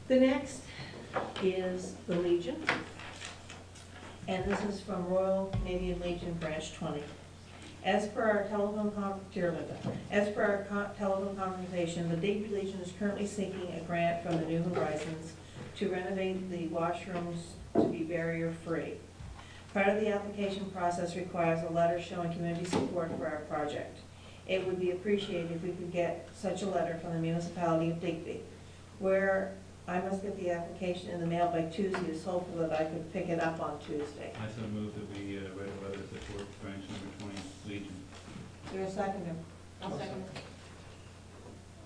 The next is the Legion, and this is from Royal Canadian Legion Branch 20. As per our telephone conversation, the Digby Legion is currently seeking a grant from the New Horizons to renovate the washrooms to be barrier-free. Part of the application process requires a letter showing community support for our project. It would be appreciated if we could get such a letter from the municipality of Digby. Where I must get the application in the mail by Tuesday, it's hopeful that I could pick it up on Tuesday. I so move that we write a letter of support for branch number 20 Legion. Is there a seconder? I'll second it.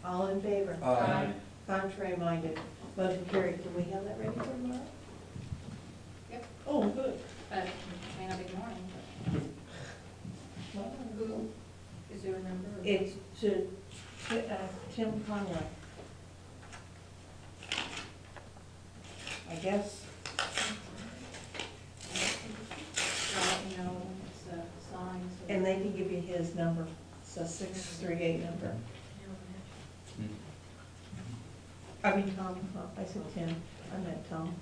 All in favor? Aye. Contrary minded, motion carried. Can we have that ready for tomorrow? Yep. Oh, good. But it may not be morning, Well, but who, is there a number? it's to Tim Conway. I guess. Let me know when it's signed. so- And they can give you his number. It's a 638 number. I mean, Tom, I said Tim, I meant Tom.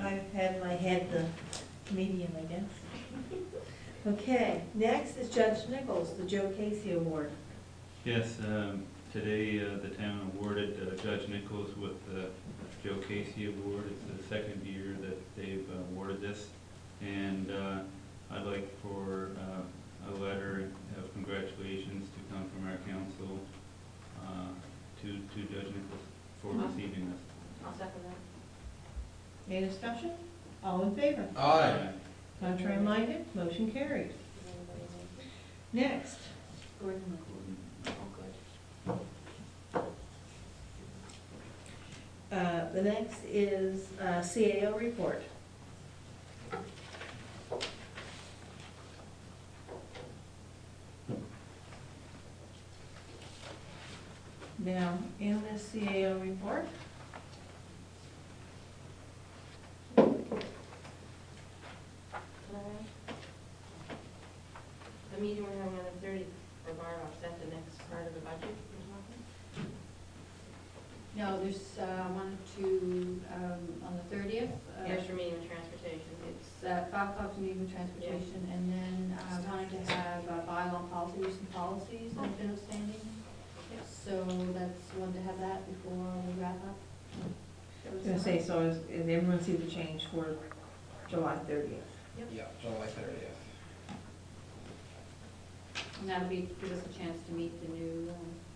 I had in my head the median, I guess. Okay, next is Judge Nichols, the Joe Casey Award. Yes, today the town awarded Judge Nichols with the Joe Casey Award. It's the second year that they've awarded this. And I'd like for a letter of congratulations to come from our council to Judge Nichols for receiving this. I'll second that. Any discussion? All in favor? Aye. Contrary minded, motion carried. Next, Gordon. Gordon. Oh, good. the next is CAO report. Now, in this CAO report, The meeting we're having on the 30th for bar offset the next part of the budget you're talking? No, there's one to, on the 30th. First for meeting with transportation. It's 5 o'clock to meet with transportation, and then wanting to have bylaw and policy, recent policies that have been outstanding. So that's one to have that before we wrap up. I was gonna say, so is everyone see the change for July 30th? Yeah, July 30th. And that'll be, give us a chance to meet the new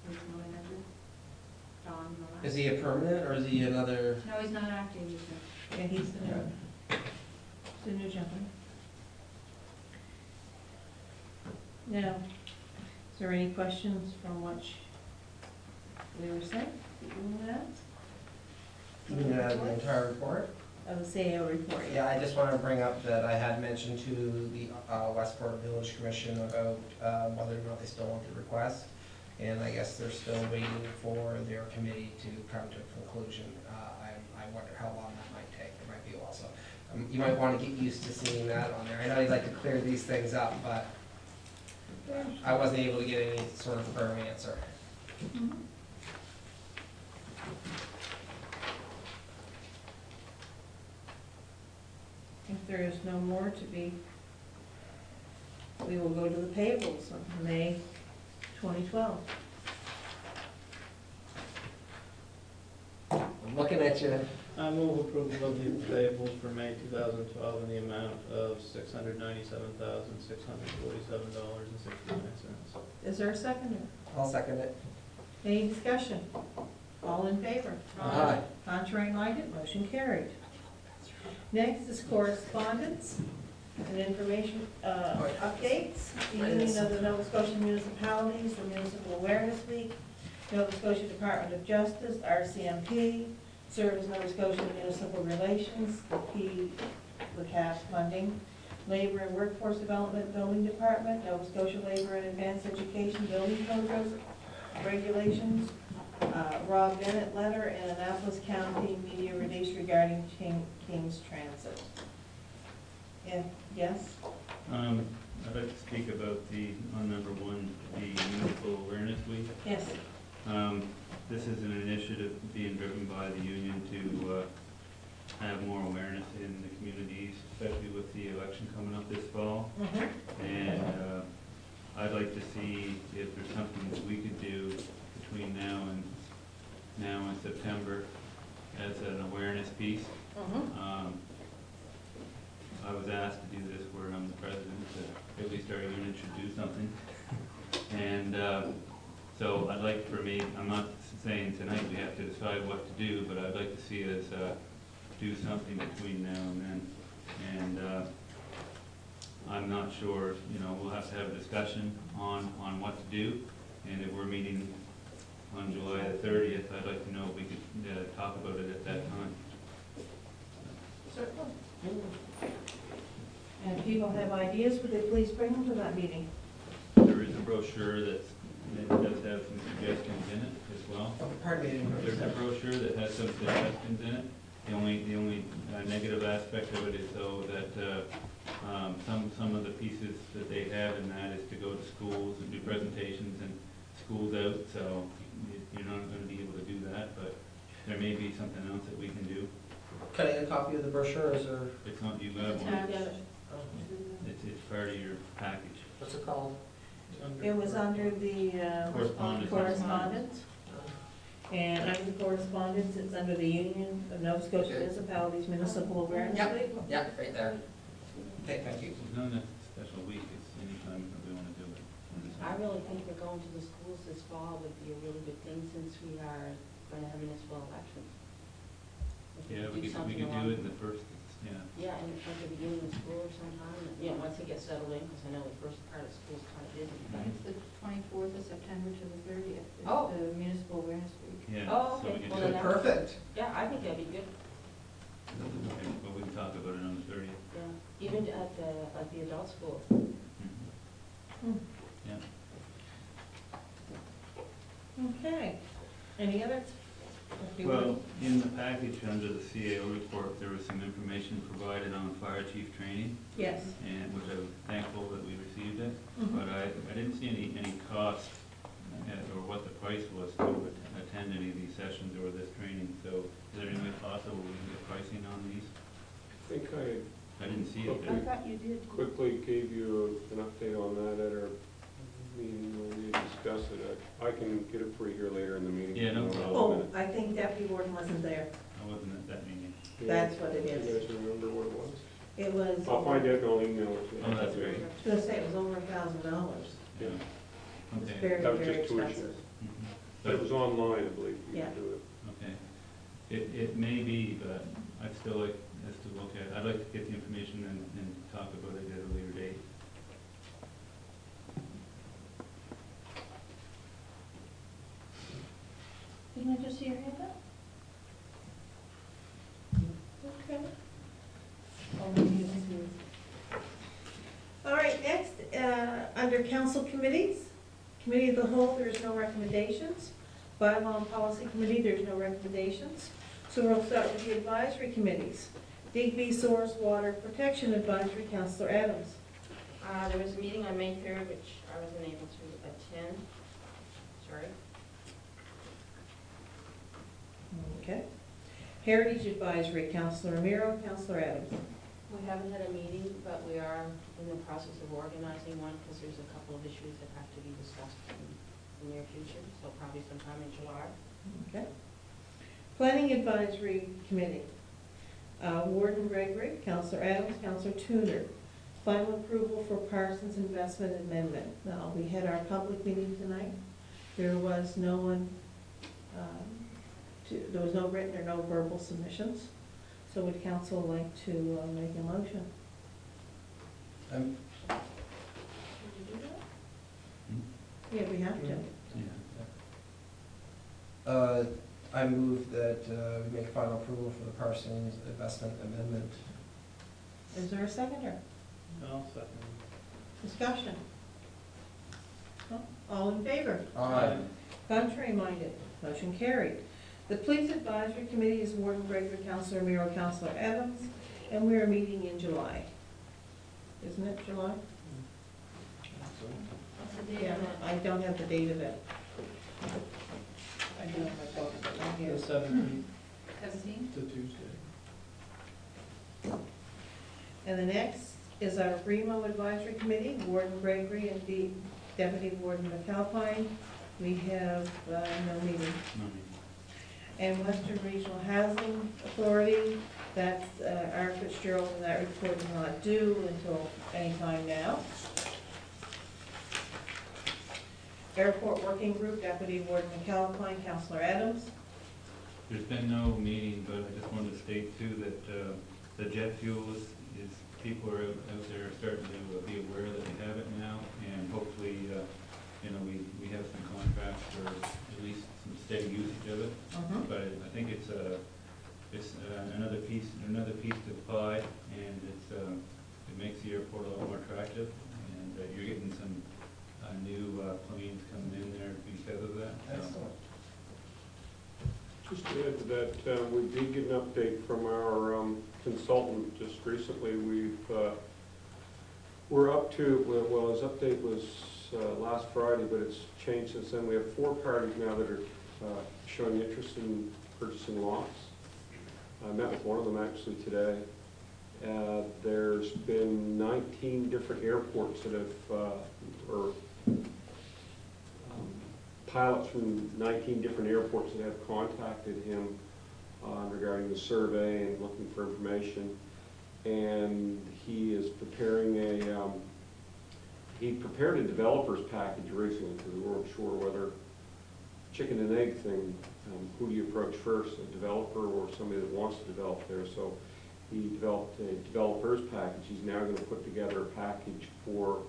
regional manager, John Moran. Is he a permanent or is he another? No, he's not acting, he's not. Yeah, he's the new gentleman. Now, is there any questions from what we were saying? Doing that? You mean the entire report? Of the CAO report, Yeah, I just want to bring up that I had mentioned to the Westport Village Commission about whether or not they still want the request. And I guess they're still waiting for their committee to come to a conclusion. I wonder how long that might take. It might be a while. So you might want to get used to seeing that on there. I know you'd like to clear these things up, but I wasn't able to get any sort of firm answer. Mhm. If there is no more to be, we will go to the payables of May 2012. I'm looking at you. I move approval of the payables for May 2012 in the amount of $697,647.69. Is there a seconder? I'll second it. Any discussion? All in favor? Aye. Contrary minded, motion carried. Next is correspondence and information updates. The Union of the Nova Scotia Municipalities, the Municipal Awareness Week, Nova Scotia Department of Justice, RCMP, Service Nova Scotia Municipal Relations, the CAF funding, Labor and Workforce Development Building Department, Nova Scotia Labor and Advanced Education Building Code Regulations, Rob Bennett letter, and Annapolis County media release regarding King's Transit. Yes? I'd like to speak about on number 1, the Municipal Awareness Week. Yes. This is an initiative being driven by the union to have more awareness in the communities, especially with the election coming up this fall. And I'd like to see if there's something that we could do between now and September as an awareness piece. I was asked to do this where I'm the president, that at least our unit should do something. And So I'd like for me, I'm not saying tonight we have to decide what to do, but I'd like to see us do something between now and then. And I'm not sure, you know, we'll have to have a discussion on what to do. And if we're meeting on July the 30th, I'd like to know if we could talk about it at that time. Certainly. And if people have ideas, would they please bring them to that meeting? There is a brochure that does have some suggestions in it as well. Pardon me, I didn't hear There's a brochure that has some suggestions in it. The only negative aspect of it is though that some of the pieces that they have in that is to go to schools and do presentations and schools out, so you're not gonna be able to do that, but there may be something else that we can do. Can I get a copy of the brochure, is there? It's not, you got one, Attached. it's part of your package. What's it called? It was under the Correspondence. correspondence. And under the correspondence, it's under the Union of Nova Scotia Okay. Municipalities Municipal Awareness Yep. Week. Yeah, right there. Okay, thank you. It's not a special week, it's anytime that we wanna do it. I really think that going to the schools this fall would be a really good thing since we are going to have municipal elections. If Yeah, we do could something do along- it in the first, yeah. Yeah, and at the beginning of school or sometime, you know, once they get settled in, because I know the first part of school is kind of busy. but- It's the 24th of September to the 30th, is Oh. the Municipal Awareness Week. Yeah, Oh, so we okay. can Well, do then it. that- Perfect. Yeah, I think that'd be good, Okay, but we can talk about it on the 30th. yeah, even at the adult school. Mhm. Yeah. Okay. Any others? If you Well, would. in the package under the CAO report, there was some information provided on fire chief training, Yes. and which I'm thankful that we received it, Mhm. but I didn't see any cost or what the price was to attend any of these sessions or this training, so is there any way possible we can get pricing on these? I think I I didn't see it I there. thought you did. quickly gave you an update on that at our meeting where we discussed it. I can get it for you here later in the meeting. Yeah, no In a problem. Oh, I think Deputy Warden wasn't there. I wasn't at that meeting. minute. That's what it You is. guys remember what it was? It was. I'll find it and I'll email it to you. Oh, that's great. I was gonna say it was over $1,000. Yeah. It's Okay. very, That was very just tuition. expensive. Mhm. But it was online, I believe, you Yeah. could do it. Okay. It may be, but I'd still like us to look at, I'd like to get the information and talk about it at a later date. Didn't I just see your hand up? Okay. All we need is- All right, next, under council committees, committee of the whole, there is no recommendations. Bylaw and policy committee, there's no recommendations. So we'll start with the advisory committees. Digby Source Water Protection Advisory, Councillor Adams. There was a meeting on May 3rd, which I wasn't able to attend, sorry. Okay. Heritage Advisory, Councillor Ramiro, Councillor Adams. We haven't had a meeting, but we are in the process of organizing one because there's a couple of issues that have to be discussed in the near future, so probably sometime in July. Okay. Planning Advisory Committee, Warden Gregory, Councillor Adams, Councillor Tudor. Final approval for Parsons Investment Amendment. Now, we had our public meeting tonight. There was no one, there was no written or no verbal submissions. So would council like to make a motion? I'm, Yeah, we have to. Yeah. I move that we make final approval for the Parsons Investment Amendment. Is there a seconder? I'll second. Discussion? No? All in favor? Aye. Contrary minded, motion carried. The Police Advisory Committee is Warden Gregory, Councillor Miro, Councillor Adams, and we are meeting in July. Isn't it July? What's the date Yeah, on that? I don't have the date of it. I do have my book, but not here. The 17th 17? to Tuesday. And the next is our Remo Advisory Committee, Warden Gregory and the Deputy Warden McAlpine. We have no meeting. No meeting. And Western Regional Housing Authority, that's our Fitzgerald, and that report is not due until any time now. Airport Working Group, Deputy Warden McAlpine, Counselor Adams. There's been no meeting, but I just wanted to state too that the jet fuel is people are out there starting to be aware that they have it now, and hopefully, you know, we have some contracts for at least some steady usage of it. But I think it's another piece to the pie, and it makes the airport a lot more attractive, and you're getting some new planes coming in there because of that. So. Excellent. Just to add to that, we did get an update from our consultant just recently. We're up to, well, his update was last Friday, but it's changed since then. We have 4 parties now that are showing interest in purchasing lots. I met with one of them actually today. There's been 19 different airports that have, or pilots from 19 different airports that have contacted him regarding the survey and looking for information. And he is preparing he prepared a developer's package originally because we weren't sure whether chicken and egg thing, who do you approach first, a developer or somebody that wants to develop there. So he developed a developer's package. He's now going to put together a package for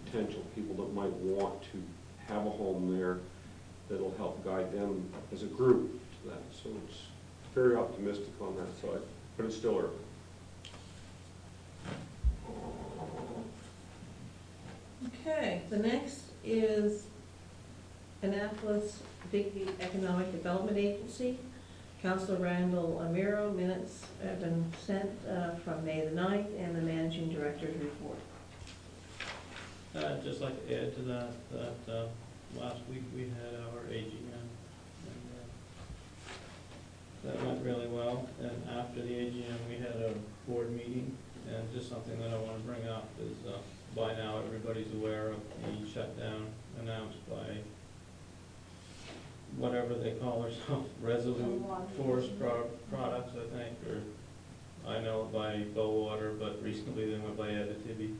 potential people that might want to have a home there that'll help guide them as a group to that. So it's very optimistic on that side, but it's still early. Okay, the next is Annapolis Digby Economic Development Agency. Councilor Randall Amiro, minutes have been sent from May the 9th, and the managing director's report. I'd just like to add to that last week we had our AGM, and that went really well. And after the AGM, we had a board meeting, and just something that I want to bring up is by now everybody's aware of the shutdown announced by whatever they call themselves, Resolute Forest Products, I think, or I know by Bellwater, but recently they went by Abitibi.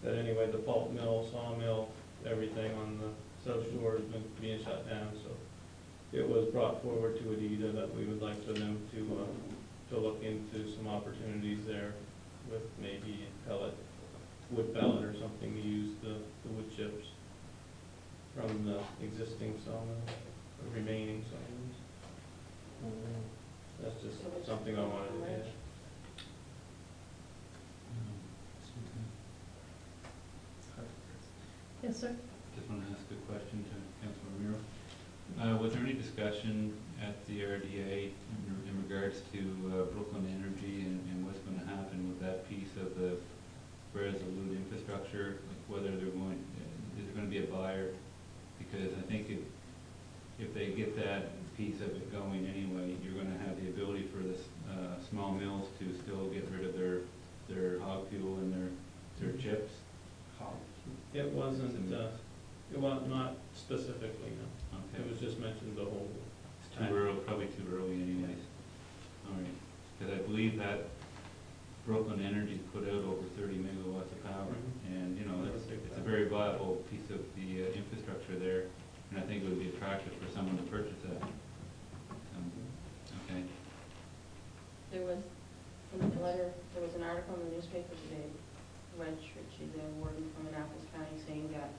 But anyway, the pulp mill, sawmill, everything on the South Shore has been being shut down, so it was brought forward to ADITA that we would like for them to look into some opportunities there with maybe wood pellet or something to use the wood chips from the existing sawmill, the remaining sawmills. That's just something I wanted to add. Yes, sir. Just want to ask a question to Councilor Ramiro. Was there any discussion at the RDA in regards to Brooklyn Energy and what's going to happen with that piece of the Resolute infrastructure? Like whether is there going to be a buyer? Because I think if they get that piece of it going anyway, you're going to have the ability for the small mills to still get rid of their hog fuel and their chips. It wasn't, not specifically, no. Okay. It was just mentioned the whole. It's too early, probably too early anyways. All right, because I believe that Brooklyn Energy put out over 30 megawatts of power, and you know it's a very viable piece of the infrastructure there, and I think it would be attractive for someone to purchase that. Okay. There was an article in the newspaper today, Reg Ritchie, the warden from Annapolis County, saying that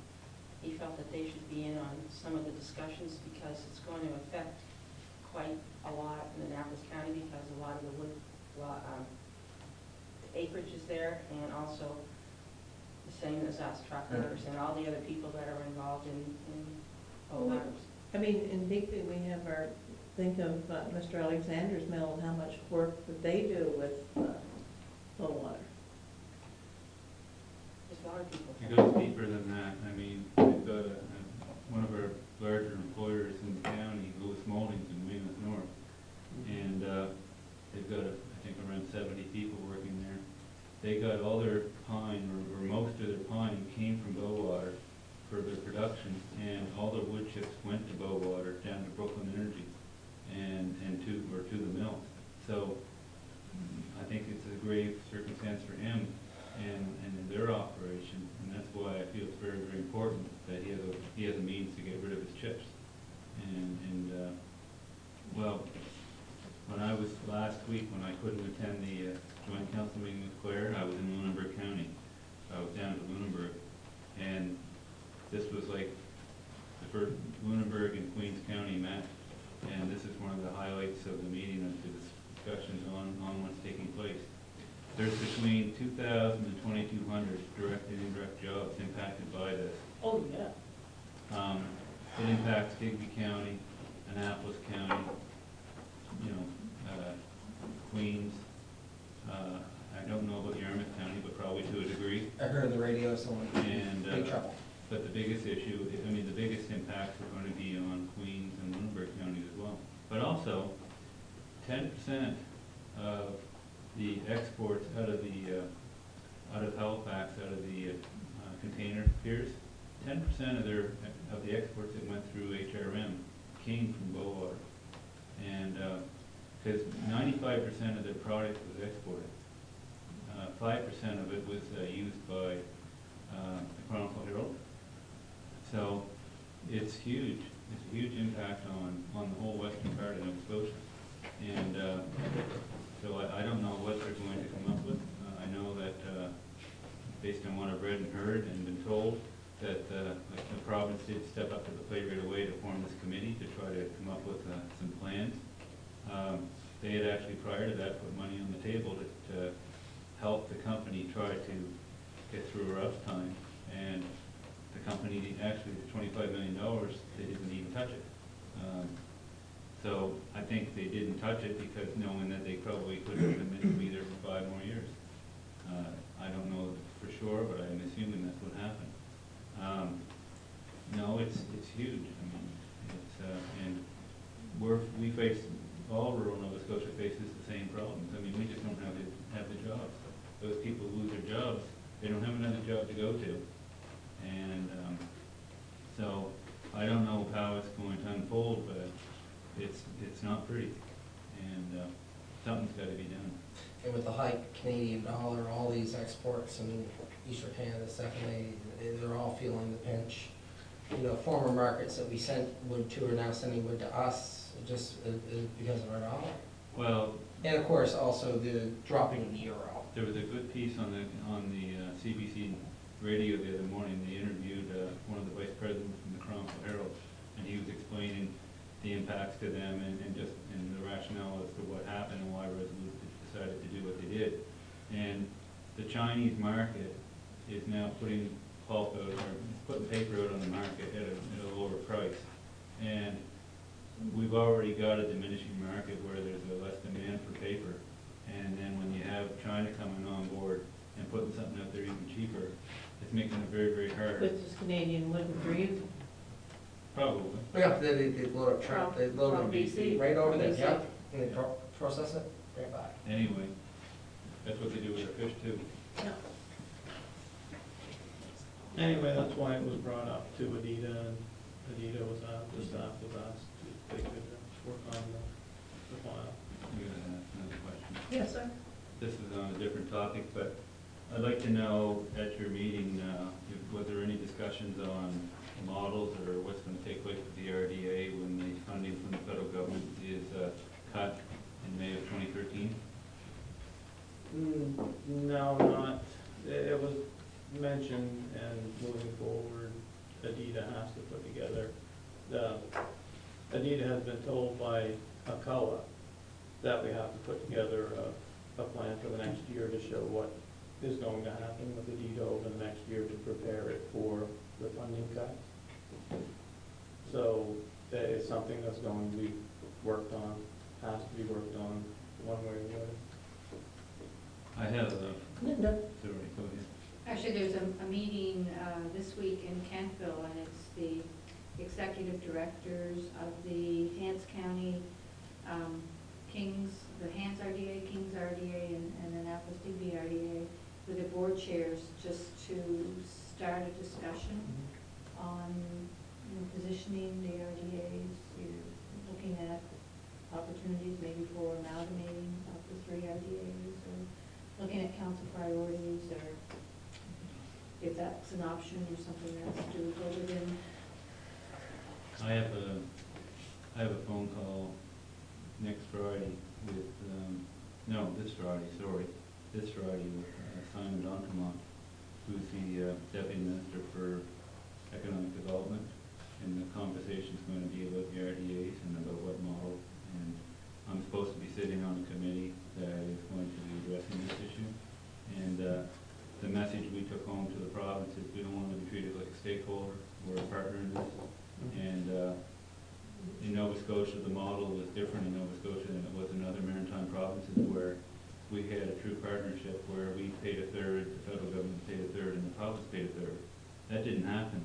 he felt that they should be in on some of the discussions because it's going to affect quite a lot in Annapolis County because a lot of the wood, the acreage is there, and also the same as us truckers and all the other people that are involved in Well, I mean, in Digby, we have think of Mr. Alexander's mill and how much work that they do with low water. There's a lot of people. It goes deeper than that. I mean, we've got one of our larger employers in the county, Lewis Moldings in Weymouth North, and they've got, I think, around 70 people working there. They got all their pine, or most of their pine came from Bellwater for their production, and all the wood chips went to Bellwater, down to Brooklyn Energy, and to the mill. So I think it's a grave circumstance for him and in their operation, and that's why I feel it's very, very important that he has a means to get week when I couldn't attend the joint council meeting with Claire, I was in Lunenburg County. I was down to Lunenburg, and this was like the first Lunenburg and Queens County met, and this is one of the highlights of the meeting, of the discussions on what's taking place. There's between 2,000 and 2,200 direct and indirect jobs impacted by this. Oh, yeah. It impacts Digby County, Annapolis County, Queens. I don't know about Yarmouth County, but probably to a degree. I heard on the radio someone And, big trouble. But the biggest issue, the biggest impacts are going to be on Queens and Lunenburg counties as well. But also, 10% of the exports out of Halifax, out of the container piers, 10% of the exports that went through HRM came from Bowater. And, because 95% of their product was exported. 5% of it was used by the Chronicle Herald. So it's huge. It's a huge impact on the whole western part of Nova Scotia. And so I don't know what they're going to come up with. I know that based on what I've read and heard and been told, that the province did step up to the plate right away to form this committee to try to come up with some plans. They had actually, prior to that, put money on the table to help the company try to get through a rough time. And the company, actually, the $25 million, they didn't even touch it. So I think they didn't touch it because knowing that they probably could have been meant to be there for 5 more years. I don't know for sure, but I'm assuming that's what happened. No, it's huge. I mean, and we face, all rural Nova Scotia faces the same problems. I mean, we just don't have the jobs. Those people who lose their jobs, they don't have another job to go to. And so I don't know how it's going to unfold, but it's not pretty. And something's got to be done. And with the high Canadian dollar, all these exports in Eastern Canada, secondly, they're all feeling the pinch. You know, former markets that we sent wood to are now sending wood to us, just because of our dollar. Well, and of course, also the dropping of the euro. There was a good piece on the CBC radio the other morning. They interviewed one of the vice presidents from the Chronicle Herald, and he was explaining the impacts to them and the rationale as to what happened and why Resolute decided to do what they did. And the Chinese market is now putting pulp out, or putting paper out on the market at a lower price. And we've already got a diminishing market where there's a less demand for paper. And then when you have China coming on board and putting something out there even cheaper, it's making it very, very hard. Which is Canadian wood for you? Probably. Yeah, they load up truck, they load From up BC. right over there, BC. yeah, and they process it, right by. Anyway, that's what they do with their fish too. No. Anyway, that's why it was brought up to Adita, and Adita was asked, the staff was asked if they could work on the file. You gotta ask another question. Yes, sir. This is on a different topic, but I'd like to know at your meeting, was there any discussions on models or what's going to take place with the RDA when the funding from the federal government is cut in May of 2013? No, not, it was mentioned, and moving forward, Adita has to put together, Adita has been told by ACOA that we have to put together a plan for the next year to show what is going to happen with Adita over the next year to prepare it for the funding cut. So it's something that's going to be worked on, has to be worked on one way or the other. I have Linda. sorry, go ahead. Actually, there's a meeting this week in Kentville, and it's the executive directors of the Hants County Kings, the Hants RDA, Kings RDA, and Annapolis Digby RDA, with the board chairs, just to start a discussion on positioning the RDAs. You're looking at opportunities maybe for amalgamating of the 3 RDAs, or looking at council priorities, or if that's an option or something that's doable within. I have a phone call next Friday with model was different in Nova Scotia than it was in other maritime provinces, where we had a true partnership where we paid a third, the federal government paid a third, and the province paid a third. That didn't happen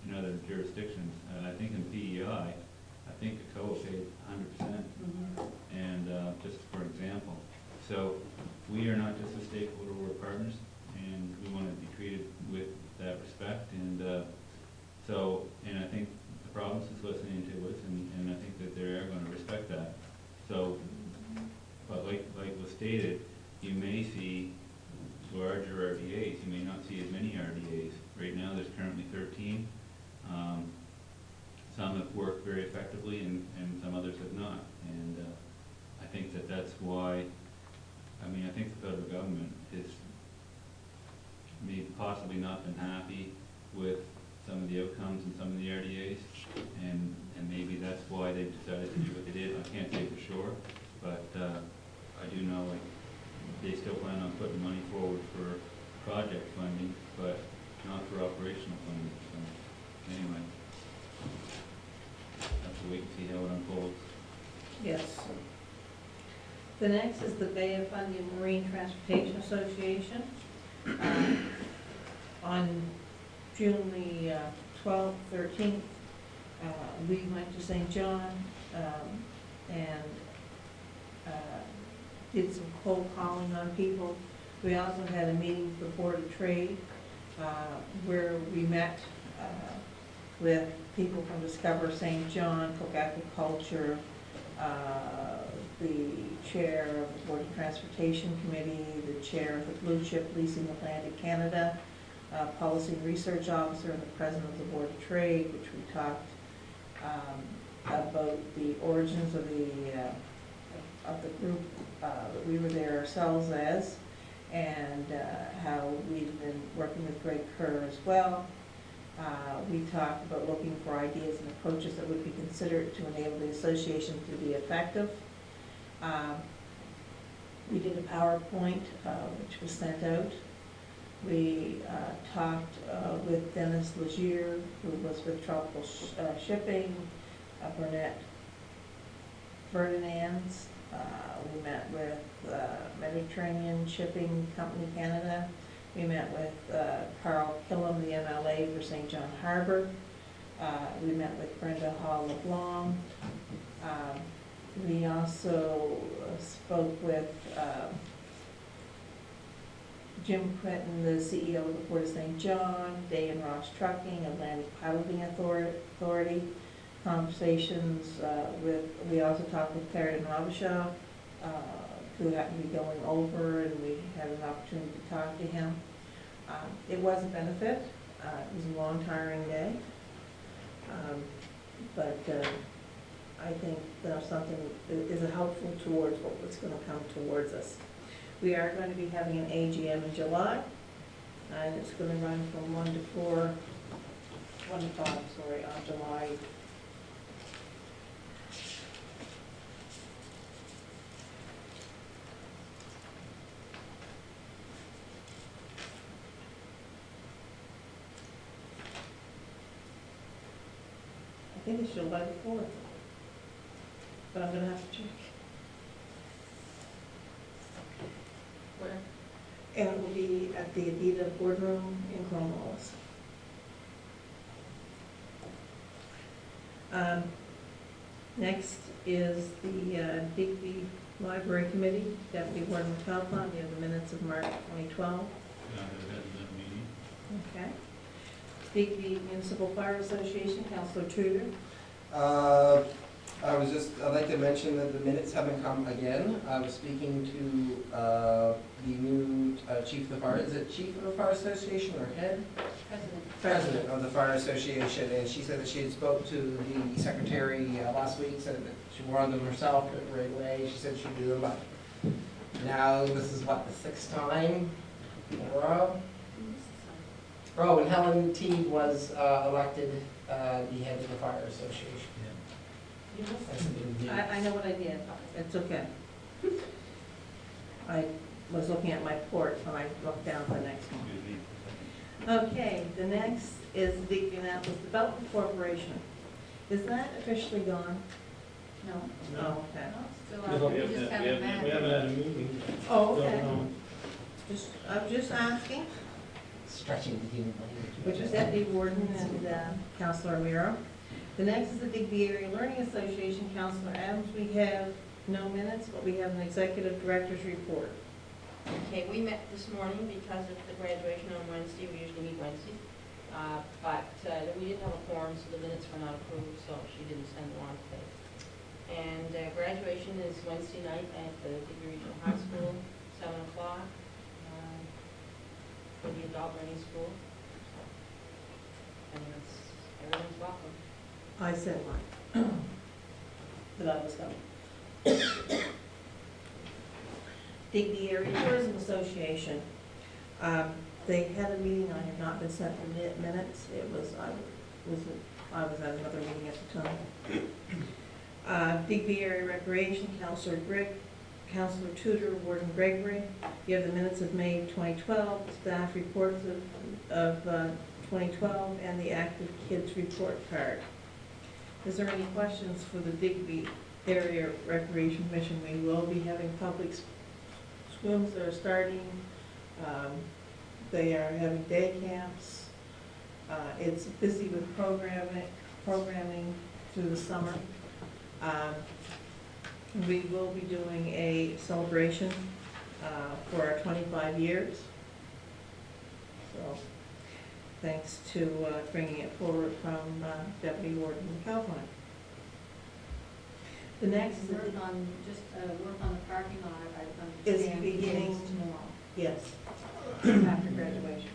in other jurisdictions. I think in PEI, I think ACOA paid 100%, and just for example. So we are not just a stakeholder, we're partners, and we want to be treated with that respect. And and I think the province is listening to us, and I think that they are going to respect that. So, but like was stated, you may see larger RDAs, you may not see as many RDAs. Right now, there's currently 13. Some have worked very effectively, and some others have not. And I think that that's why, I mean, I think the federal government has maybe possibly not been happy with some of the outcomes in some of the RDAs, and maybe that's why they decided to do what they did. I can't say for sure, but I do know like they still plan on putting money forward for project funding, but not for operational funding. So anyway, have to wait and see how it unfolds. Yes. The next is the Bay of Fundy Marine Transportation Association. On June the 12th, 13th, we went to St. John and did some cold calling on people. We also had a meeting with the Board of Trade where we met with people from Discover St. John, Cook Agriculture, the chair of the Board of Transportation Committee, the chair of the Blue Chip Leasing Atlantic Canada, Policy and Research Officer, and the president of the Board of Trade, which we talked about the origins of the group that we were there ourselves as, and how we've been working with Greg Kerr as well. We talked about looking for ideas and approaches that would be considered to enable the association to be effective. We did a PowerPoint which was sent out. We talked with Dennis Legier, who was with Tropical Shipping, Burnett Ferdinand's. We met with Mediterranean Shipping Company Canada. We met with Carl Killam, the MLA for St. John Harbor. We met with Brenda Hall LeBlanc. We also spoke with Jim Clinton, the CEO of the Port of St. John, Day and Ross Trucking, Atlantic Piloting Authority. Conversations we also talked with Clarendon Robichaud, who happened to be going over, and we had an opportunity to talk to him. It was a benefit. It was a long, tiring day. But I think something is helpful towards what's going to come towards us. We are going to be having an AGM in July, and it's going to run from 1 to 5, sorry, on July. I think it's July the 4th, but I'm going to have to check. Where? And it will be at the Adida Boardroom in Cornwallis. Next is the Digby Library Committee, Deputy Warden McAlpine. You have the minutes of March 2012. Yeah, there hasn't been a meeting. Okay. Digby Municipal Fire Association, Councilor Tudor. I'd like to mention that the minutes haven't come again. I was speaking to the new chief of the fire, is it chief of the fire association or head? President of the fire association, and she said that she had spoke to the secretary last week, said that she warned them herself right away. She said she'd do them, but now this is what, the 6th time in a row? Oh, and Helen Teague was elected the head of the fire association. That's a big deal. I know what I did. It's okay. I was looking at my report when I looked down at the next one. Excuse me for a second. Okay, the next is the Digby Annapolis Development Corporation. Is that officially gone? No, Oh, okay. no, still We out, we just haven't met. haven't had a meeting. Oh, Still okay. going. I'm just asking, Stretching the human language. which is Deputy Warden and Counselor Amiro. The next is the Digby Area Learning Association, Counselor Adams. We have no minutes, but we have an executive director's report. Okay, we met this morning because of the graduation on Wednesday. We usually meet Wednesdays. But we didn't have a quorum, so the minutes were not approved, so she didn't send them on today. And graduation is Wednesday night at the Digby Regional High School, 7 o'clock, for the adult learning school. So, and everyone's welcome. I said mine, that I was coming. Digby Area Tourism Association, they had a meeting, I have not been sent the minutes, I was at another meeting at the time. Digby Area Recreation, Counselor Brick, Counselor Tudor, Warden Gregory. You have the minutes of May 2012, staff reports of 2012, and the active kids report card. Is there any questions for the Digby Area Recreation Commission? We will be having public swims that are starting. They are having day camps. It's busy with programming through the summer. We will be doing a celebration for our 25 years. So, thanks to bringing it forward from Deputy Warden Calvine. The next is, Work on, just work on the parking lot, I Is understand, beginning- begins tomorrow, yes, after graduation.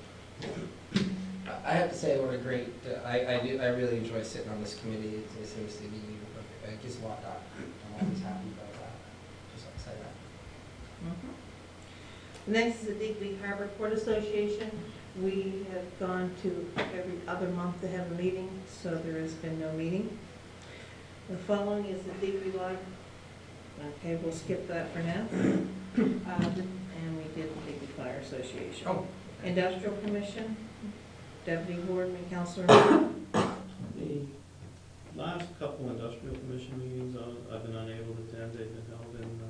I have to say, what a great, I really enjoy sitting on this committee. It seems to be, it gets a lot done. I'm always happy about that. Just like to say that. Next is the Digby Harbor Port Association. We have gone to every other month to have a meeting, so there has been no meeting. The following is the Digby Log. Okay, we'll skip that for now. And we did the Digby Fire Association. Oh. Industrial Commission, Deputy Warden and Counselor. The last couple industrial commission meetings, I've been unable to attend. They've been held in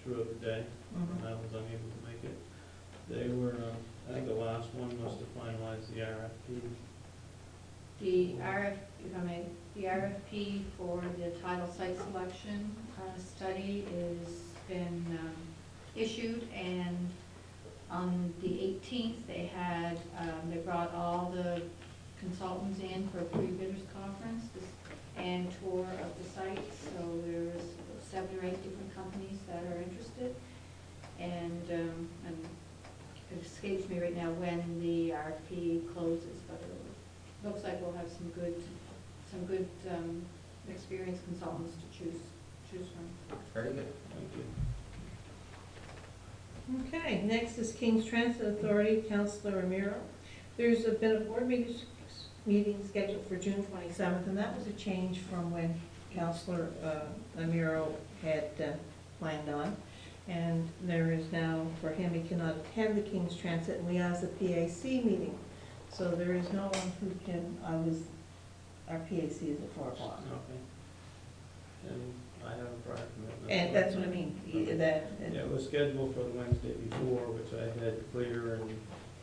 throughout the day, and I was unable to make it. They were, I think the last one was to finalize the RFP. The RFP for the tidal site selection study is been issued, and on the 18th, they brought all the consultants in for a pre-bidders conference and tour of the site. So there's 7 or 8 different companies that are interested, and it escapes me right now when the RFP closes, but it looks like we'll have some good experienced consultants to choose from. Very good. Thank you. Okay, next is King's Transit Authority, Counselor Amiro. There's been a board meeting scheduled for June 27th, and that was a change from when Counselor Amiro had planned on. And there is now, for him, he cannot attend the King's Transit, and we asked the PAC meeting. So there is no one who can, our PAC is at 4 o'clock. Okay. And I have a prior commitment. And that's what I mean, Yeah, it was scheduled for the Wednesday before, which I had clear and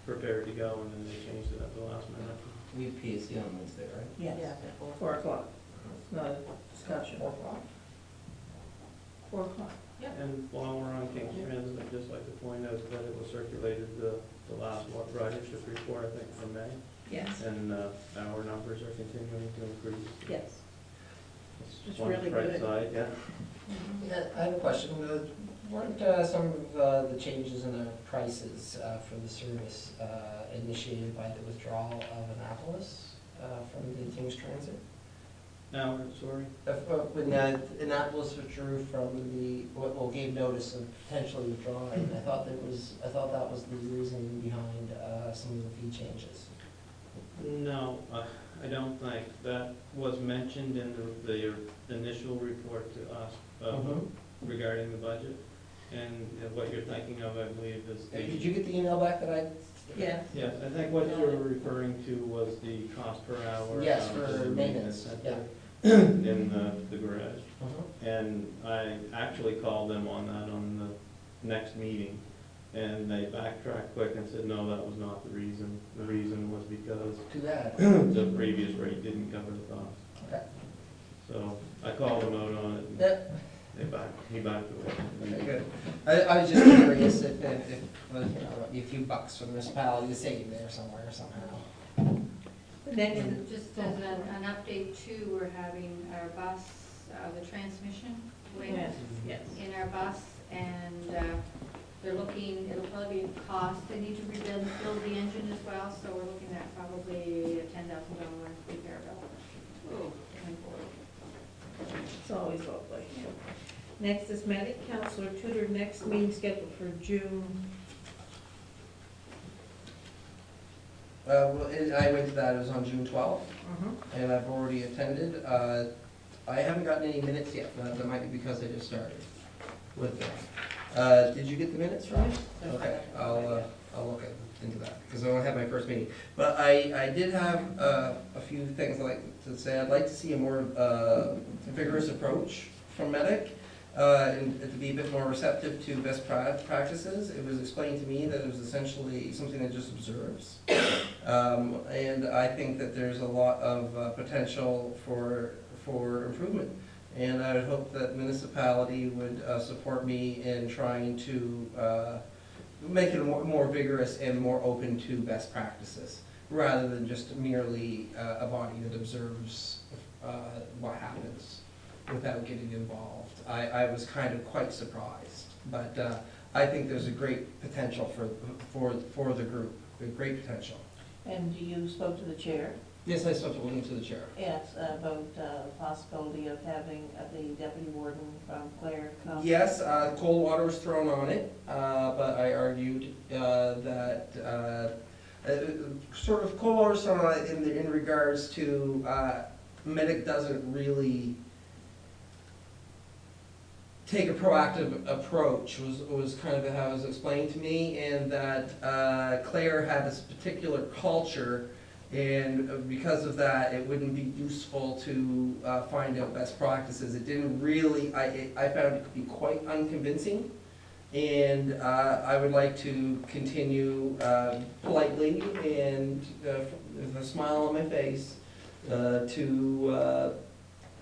prepared to go, and then they changed it at the last minute. We have PAC on Wednesday, right? yes, At 4. 4 o'clock. It's not a discussion. 4 o'clock? 4 o'clock. And while we're on King's Transit, I'd just like to point out that it was circulated the last ridership report, I think, for May, Yes, and our numbers are continuing to increase. yes. It's one really bright good. side, yeah. Yeah, I have a question. Weren't some of the changes in the prices for the service initiated by the withdrawal of Annapolis from the King's Transit? Now, sorry? When Annapolis withdrew from gave notice of potentially withdrawing, I thought that was the reason behind some of the fee changes. No, I don't think. That was mentioned in the initial report to us regarding the budget. And what you're thinking of, I believe, is the... Did you get the email back that I? Yes. Yes, I think what you're referring to was the cost per hour. Yes, for maintenance, yeah. in the garage. Uh-huh. And I actually called them on that on the next meeting, and they backtracked quick and said, no, that was not the reason. The reason was because Too bad. the previous rate didn't cover the cost. Okay. So I called him out on it, and Yep. he backed away. Okay, good. I was just curious if, a few bucks for the municipality to save there somewhere somehow. The next, And just as an update too, we're having our bus, the transmission wing yes, yes. in our bus, and they're looking, it'll probably be a cost, they need to rebuild the engine as well, so we're looking at probably a $10,000 repair bill. Going forward. It's always lovely. Next is Medic Counselor Tudor, next meeting scheduled for June. Well, I went to that, it was on June 12th, Mhm. and I've already attended. I haven't gotten any minutes yet, that might be because I just started with them. Did you get the minutes, Ryan? Okay, I'll look into that, because I only had my first meeting. But I did have a few things I'd like to say. I'd like to see a more vigorous approach from Medic, and to be a bit more receptive to best practices. It was explained to me that it was essentially something that just observes. And I think that there's a lot of potential for improvement. And I would hope that municipality would support me in trying to make it more vigorous and more open to best practices, rather than just merely a body that observes what happens without getting involved. I was kind of quite surprised, but I think there's a great potential for the group, a great potential. And you spoke to the chair? Yes, I spoke to the chair. Yes, about the possibility of having the deputy warden from Clare come? Yes, cold water was thrown on it, but I argued that sort of cold water was thrown on it in regards to Medic doesn't really take a proactive approach, was kind of how it was explained to me, and that Clare had this particular culture, and because of that, it wouldn't be useful to find out best practices. It didn't really, I found it to be quite unconvincing, and I would like to continue politely and with a smile on my face to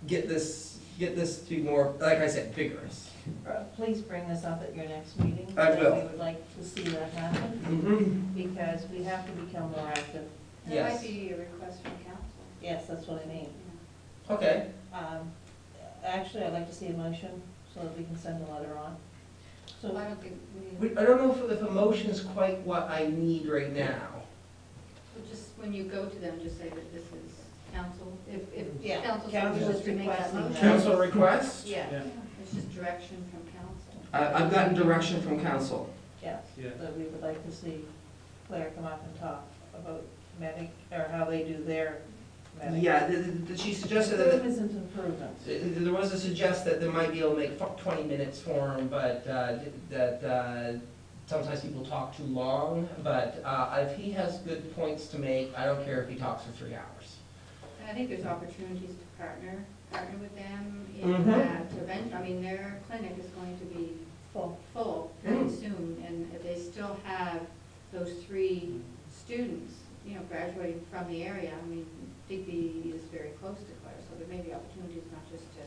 get this to be more, like I said, vigorous. Please bring this up at your next meeting. I will. We would like to see that happen, Mm-hmm. because we have to become more active. That Yes. might be a request from council. Yes, that's what I mean. Okay. Actually, I'd like to see a motion so that we can send a letter on. So, I don't think we need, I don't know if a motion is quite what I need right now. but just when you go to them, just say that this is council, if Yeah, council council wishes is to make that requesting motion. that. Council request? yeah, Yeah. It's just direction from council. I've gotten direction from council. yes, Yeah. that we would like to see Claire come up and talk about Medic, or how they do their Medic. Yeah, she suggested that Improvements and improvements. there was a suggest that they might be able to make 20 minutes for him, but that sometimes people talk too long. But if he has good points to make, I don't care if he talks for 3 hours. And I think there's opportunities to partner with them Mhm. in that event. I mean, their clinic is going to be full very soon, and if they still have those 3 students, graduating from the area, I mean, Digby is very close to Clare, so there may be opportunities not just to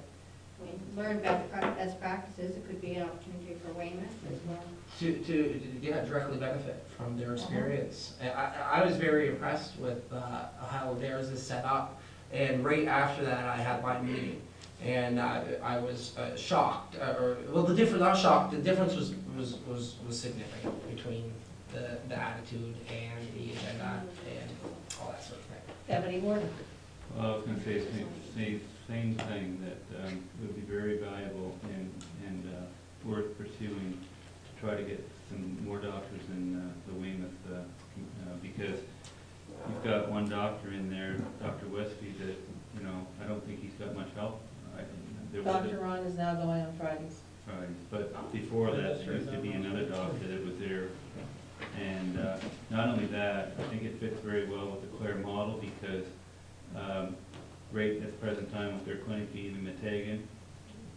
learn best practices, it could be an opportunity for Weymouth as well. To directly benefit from their experience. I was very impressed with how theirs is set up, and right after that, I had my meeting, and I was shocked, the difference was significant between the attitude and the agenda and all that sort of thing. Deputy warden. Well, I was gonna say same thing, that it would be very valuable and worth pursuing to try to get some more doctors in the Weymouth, because you've got one doctor in there, Dr. Westby, that, I don't think he's got much help. There was Dr. Ron is now going on Fridays. Right, but before that, there used to be another doctor that was there. And not only that, I think it fits very well with the Clare model, because right at the present time with their clinic being in Metagan,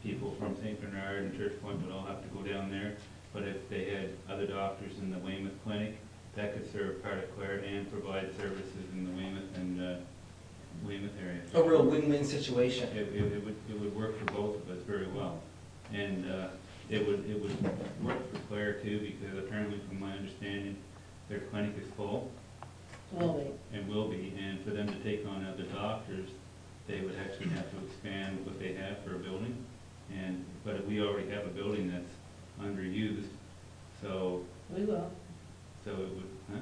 people from St. Bernard and Church Point would all have to go down there. But if they had other doctors in the Weymouth clinic, that could serve part of Clare and provide services in the Weymouth and Weymouth area. A real win-win situation. It would work for both of us very well. And it would work for Clare too, because apparently from my understanding, their clinic is full. Will be. And will be, and for them to take on other doctors, they would actually have to expand what they have for a building. But we already have a building that's underused, so We will, it would, huh?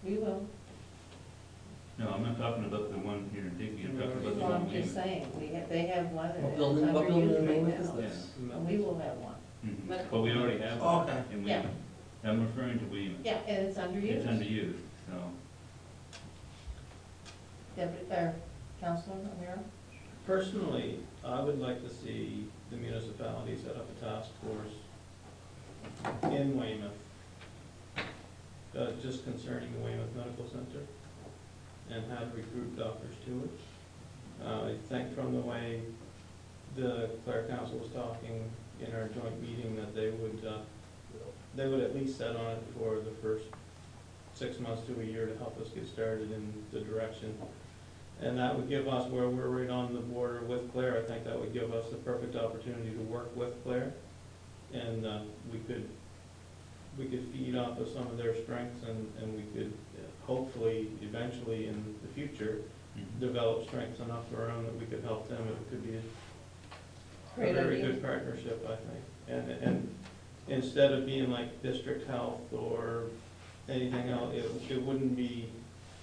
we will. No, I'm not talking about the one here in Digby, I'm talking about the Well, one I'm in just Weymouth. saying, they have one and What it's building underused in right Weymouth is now. this? And we will have one. Mhm. But we already have Oh, one okay. in Yeah. Weymouth. I'm referring to Weymouth. Yeah, and it's underused. It's underused, so. Deputy, Councilor O'Meara? Personally, I would like to see the municipality set up a task force in Weymouth, just concerning the Weymouth Medical Center, and how to recruit doctors to it. I think from the way the Clare Council was talking in our joint meeting, that they would at least set on it for the first 6 months to a year to help us get started in the direction. And that would give us, where we're right on the border with Clare, I think that would give us the perfect opportunity to work with Clare. And we could feed off of some of their strengths, and we could hopefully, eventually in the future, develop strengths enough of our own that we could help them. It could be a Great very idea. good partnership, I think. And instead of being like district health or anything else, it wouldn't be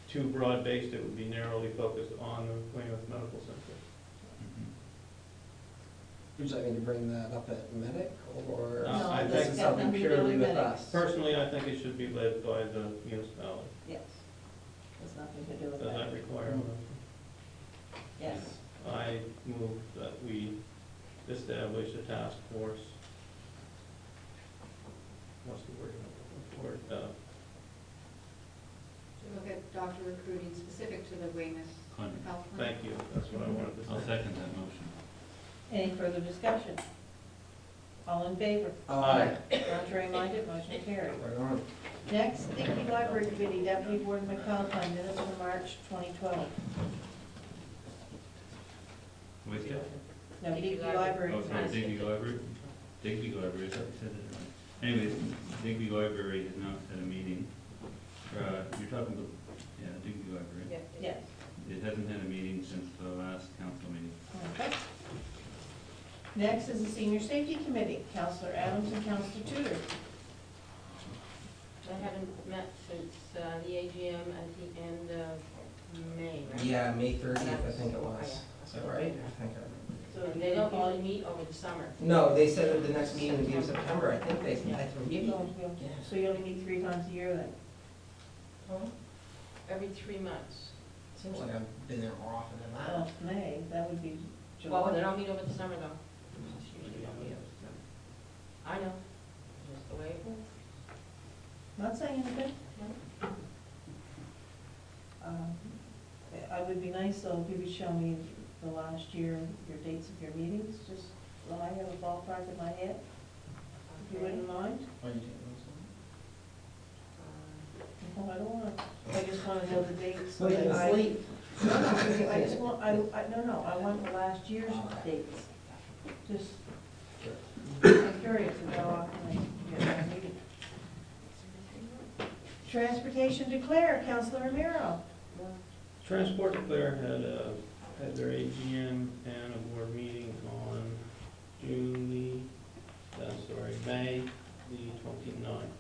too broad-based, it would be narrowly focused on the Weymouth Medical Center. Mhm. Would you like me to bring that up at Medic, or No, I this think- is something purely with Medic. us? Personally, I think it should be led by the municipality. Yes. There's nothing to do with Does that that. require a motion? Yes. I move that we establish a task force. What's the word I'm looking for? To look at doctor recruiting specific to the Weymouth Clinic. Health Clinic. Thank you, that's what I wanted to say. I'll second that motion. Any further discussion? All in favor? Aye. Contrary minded, motion carried. Right on. Next, Digby Library Committee, Deputy Warden McCollum, minutes from March 2012. What's that? No, Digby Digby Library. Library. Oh, sorry, Digby Library? Digby Library, I thought you said that right. Anyways, Digby Library has not had a meeting. You're talking about, yeah, Digby Library. Yeah. Yes. It hasn't had a meeting since the last council meeting. Okay. Next is the Senior Safety Committee, Counselor Adams and Counselor Tudor. I haven't met since the AGM at the end of May, right? Yeah, May 30th, I think it was. Is that right? I think I remember. So And you they go don't usually on. meet over the summer. No, they said that the next meeting would be in September. I think You maybe. go- So you only meet 3 times a year then? Every 3 months. Seems like I've been there more often than that. Well, May, that would be Well, they July. don't meet over the summer though. Just usually don't meet over the summer. I know, just the way it goes. Not saying anything. I would be nice though if you would show me the last year, your dates of your meetings, just so I have a ballpark in my head, if you wouldn't mind. Are you taking those No, I don't want, I just want to know the dates. so ones? that I- Sleep. No, no, I just want, I want the last year's dates, just, I'm curious about how often I get that meeting. Transportation declare, Counselor Romero. Transport Declare had their AGM and a board meeting on May the 29th.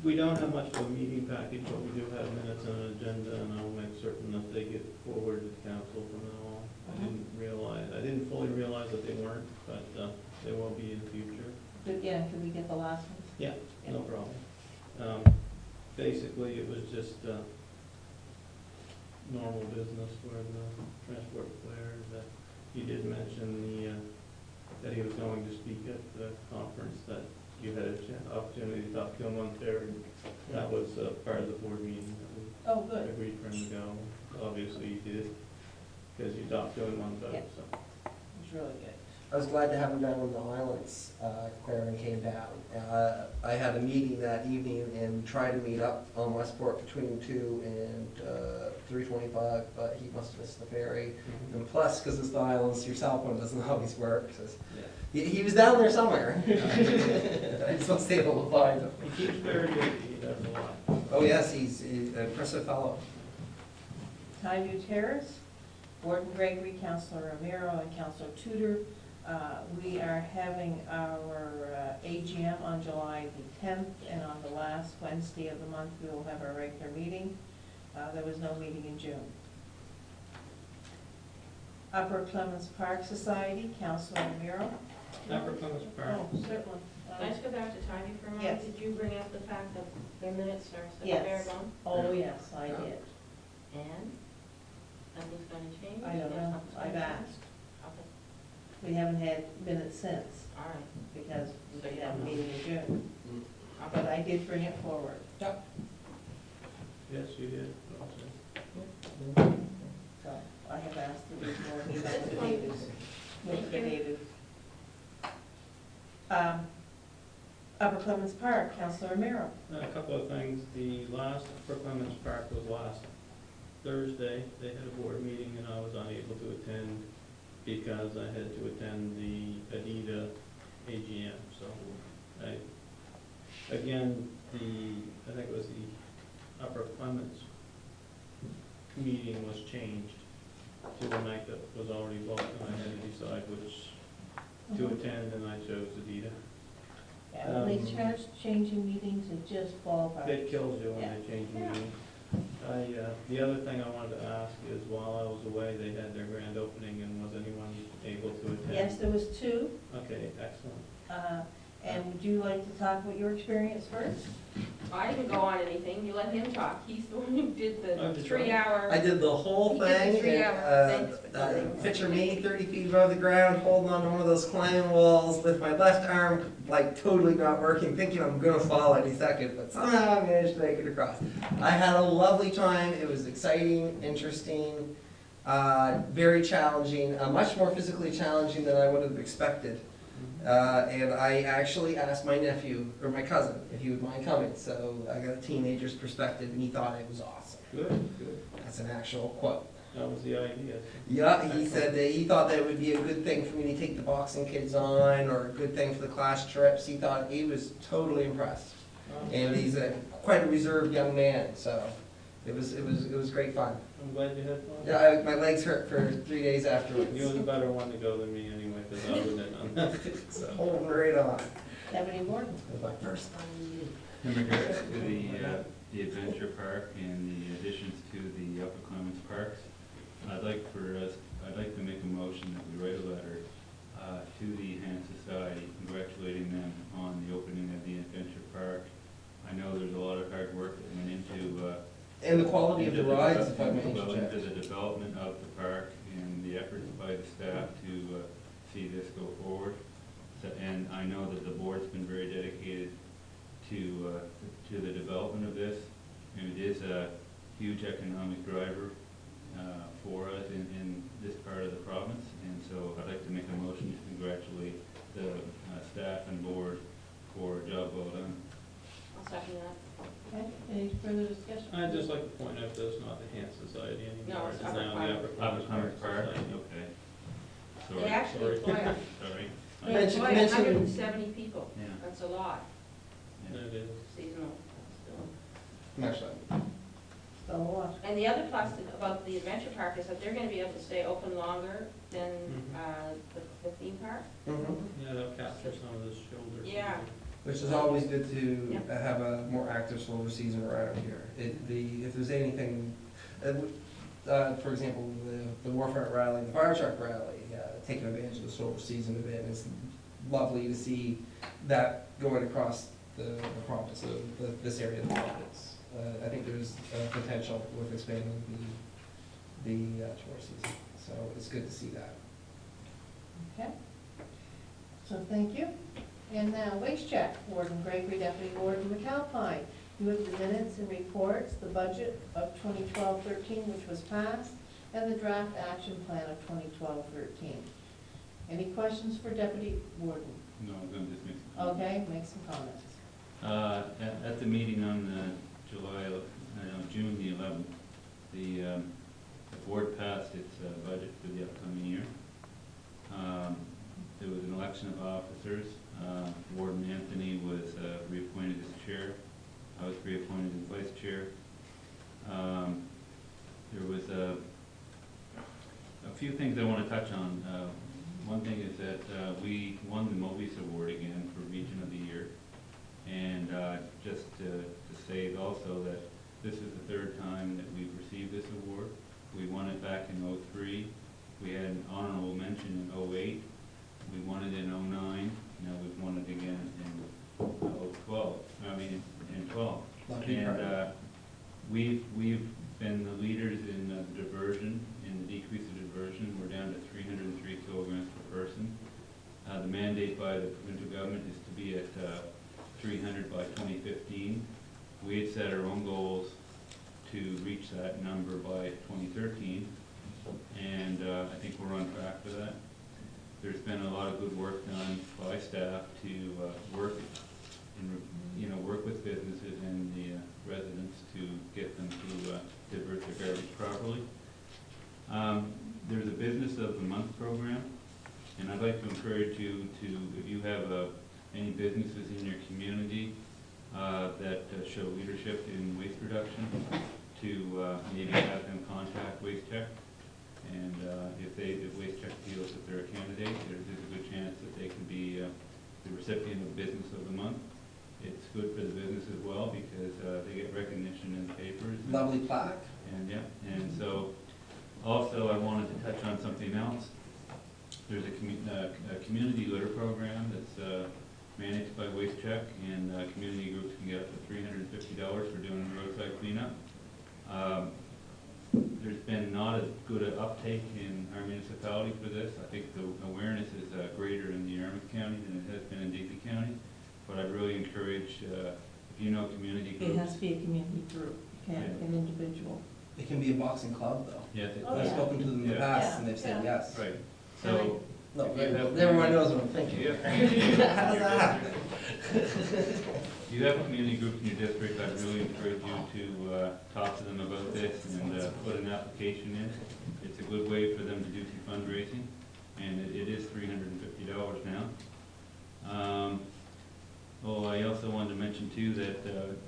We don't have much of a meeting package, but we do have minutes and an agenda, and I'll make certain that they get forwarded to council from now on. I didn't fully realize that they weren't, but they will be in the future. But yeah, could we get the last ones? Yeah, no problem. Basically, it was just normal business for the transport declared. He did mention that he was going to speak at the conference that you had an opportunity to talk to him on Thursday. That was part of the board meeting that Oh, we good. agreed for him to go. Obviously, you did, because you talked to him on Yeah. Thursday, so. It was really good. I was glad to have him down on the islands, Claren came down. I had a meeting that evening and tried to meet up on Westport between 2 and 3:25, but he must have missed the ferry. And plus, because it's the islands, your cell phone doesn't always work. So he was down there somewhere. I just wasn't able to find him. He keeps very busy, he does a lot. Oh, yes, he's an impressive fellow. Highview Terrace, Warden Gregory, Counselor Romero, and Counselor Tudor. We are having our AGM on July the 10th, and on the last Wednesday of the month, we will have our regular meeting. There was no meeting in June. Upper Clemens Park Society, Counselor Romero. Upper Clemens Park. Oh, certainly. Can I just go back to Tybee for a moment? Yes. Did you bring up the fact that their minutes are set Yes. there gone? Oh, yes, I did. And nothing's gonna change? I don't know. Nothing's gonna I've change? asked. Okay, We haven't had minutes since, all right. because we didn't have a meeting in June. But Okay. I did bring it forward. Yes, you did. So I have asked to be more dated, with the dated. Upper Clemens Park, Counselor Romero. A couple of things. The last Upper Clemens Park was last Thursday. They had a board meeting and I was unable to attend because I had to attend the Adida AGM. So again, I think it was the Upper Clemens meeting was changed to the night that was already booked, and I had to decide which to attend, and I chose Adida. Yeah, when they start changing meetings, it just falls apart. It kills you when Yeah. they change Yeah. meetings. The other thing I wanted to ask is, while I was away, they had their grand opening, and was anyone able to attend? Yes, there was two, Okay, excellent. and would you like to talk about your experience first? I didn't go on anything, you let him talk, he's the one who did Oh, the did you? 3 hour. I did the whole He did the thing. 3 hour, thanks for and, doing it. Picture me 30 feet above the ground, holding on to one of those climbing walls with my left arm like totally not working, thinking I'm gonna fall any second, but somehow I managed to make it across. I had a lovely time. It was exciting, interesting, very challenging, much more physically challenging than I would have expected. And I actually asked my nephew, or my cousin, if he would mind coming, so I got a teenager's perspective, and he thought it was awesome. Good, good. That's an actual quote. That was the idea. Yeah, he said that he thought that it would be a good thing for me to take the boxing kids on, or a good thing for the class trips. He thought, he was totally impressed. And he's quite a reserved young man, so it was great fun. I'm glad you had fun. Yeah, my legs hurt for 3 days afterwards. You were the better one to go than me anyway, because I wouldn't have done that. So holding right on. Ebony Morton. It was my first time. In regards to the adventure park and the additions to the Upper Clemens Parks, I'd like to make a motion that we write a letter to the Hand Society congratulating them on the opening of the adventure park. I know there's a lot of hard work that went into And the quality of the rides, if I may well, interject. into the development of the park and the efforts by the staff to see this go forward. And I know that the board's been very dedicated to the development of this, and it is a huge economic driver for us in this part of the province. And so I'd like to make a motion to congratulate the staff and board for a job well done. I'll second that. Okay, any further discussion? I'd just like to point out that it's not the Hand Society anymore. No, it's now Upper the Clemens. Upper Upper Clemens Clemens Park Park, Society. okay. They Sorry, actually employ, sorry. they Mention- employ mention- 170 people, Yeah. that's a lot, Yeah. It is. seasonal, still. Actually, So what? And the other plus about the adventure park is that they're gonna be able to stay open longer than, the theme park. Yeah, they'll capture some of the shoulders. Yeah. which is always good to Yep. have a more active solar season around here. If there's anything, for example, the Warfront Rally, the Fire Truck Rally, taking advantage of the solar season a bit, it's lovely to see that going across the province of this area of the province. I think there's potential with expanding the tourist season, so it's good to see that. Okay. So thank you. And now, waste check, Warden Gregory, Deputy Warden McAlpine. You have the minutes and reports, the budget of 2012-13, which was passed, and the draft action plan of 2012-13. Any questions for Deputy Warden? No, I'm gonna just make some comments. Okay, make some comments. At the meeting on June the 11th, the board passed its budget for the upcoming year. There was an election of officers. Warden Anthony was reappointed as chair. I was reappointed as vice chair. There was a few things I want to touch on. One thing is that we won the Mobius Award again for Region of the Year. And just to say also that this is the third time that we've received this award. We won it back in '03. We had an honorable mention in '08. We won it in '09. Now we've won it again in 12. And we've been the leaders in diversion, in the decrease of diversion. We're down to 303 kilograms per person. The mandate by the provincial government is to be at 300 by 2015. We had set our own goals to reach that number by 2013, and I think we're on track for that. There's been a lot of good work done by staff to work with businesses and the residents to get them to divert their garbage properly. There's a Business of the Month program, and I'd like to encourage you to, if you have any businesses in your community that show leadership in waste reduction, to maybe have them contact Waste Check. And if Waste Check feels that they're a candidate, there's a good chance that they can be the recipient of Business of the Month. It's good for the business as well because they get recognition in the papers. Lovely plaque. And so also I wanted to touch on something else. There's a community litter program that's managed by Waste Check, and community groups can get up to $350 for doing roadside cleanup. There's been not as good an uptake in our municipality for this. I think the awareness is greater in the Yarmouth County than it has been in Digby County. But I'd really encourage, if you know community groups. It has to be a community group, you can't be an individual. It can be a boxing club, though. Yeah, Oh, I've yeah. spoken to them in the Yeah. past, and they've said Yeah. yes. right. So No, if you have everyone knows what I'm thinking. Yeah. How does that happen? If you have a community group in your district, I'd really encourage you to talk to them about this and put an application in. It's a good way for them to do some fundraising, and it is $350 now. I also wanted to mention too that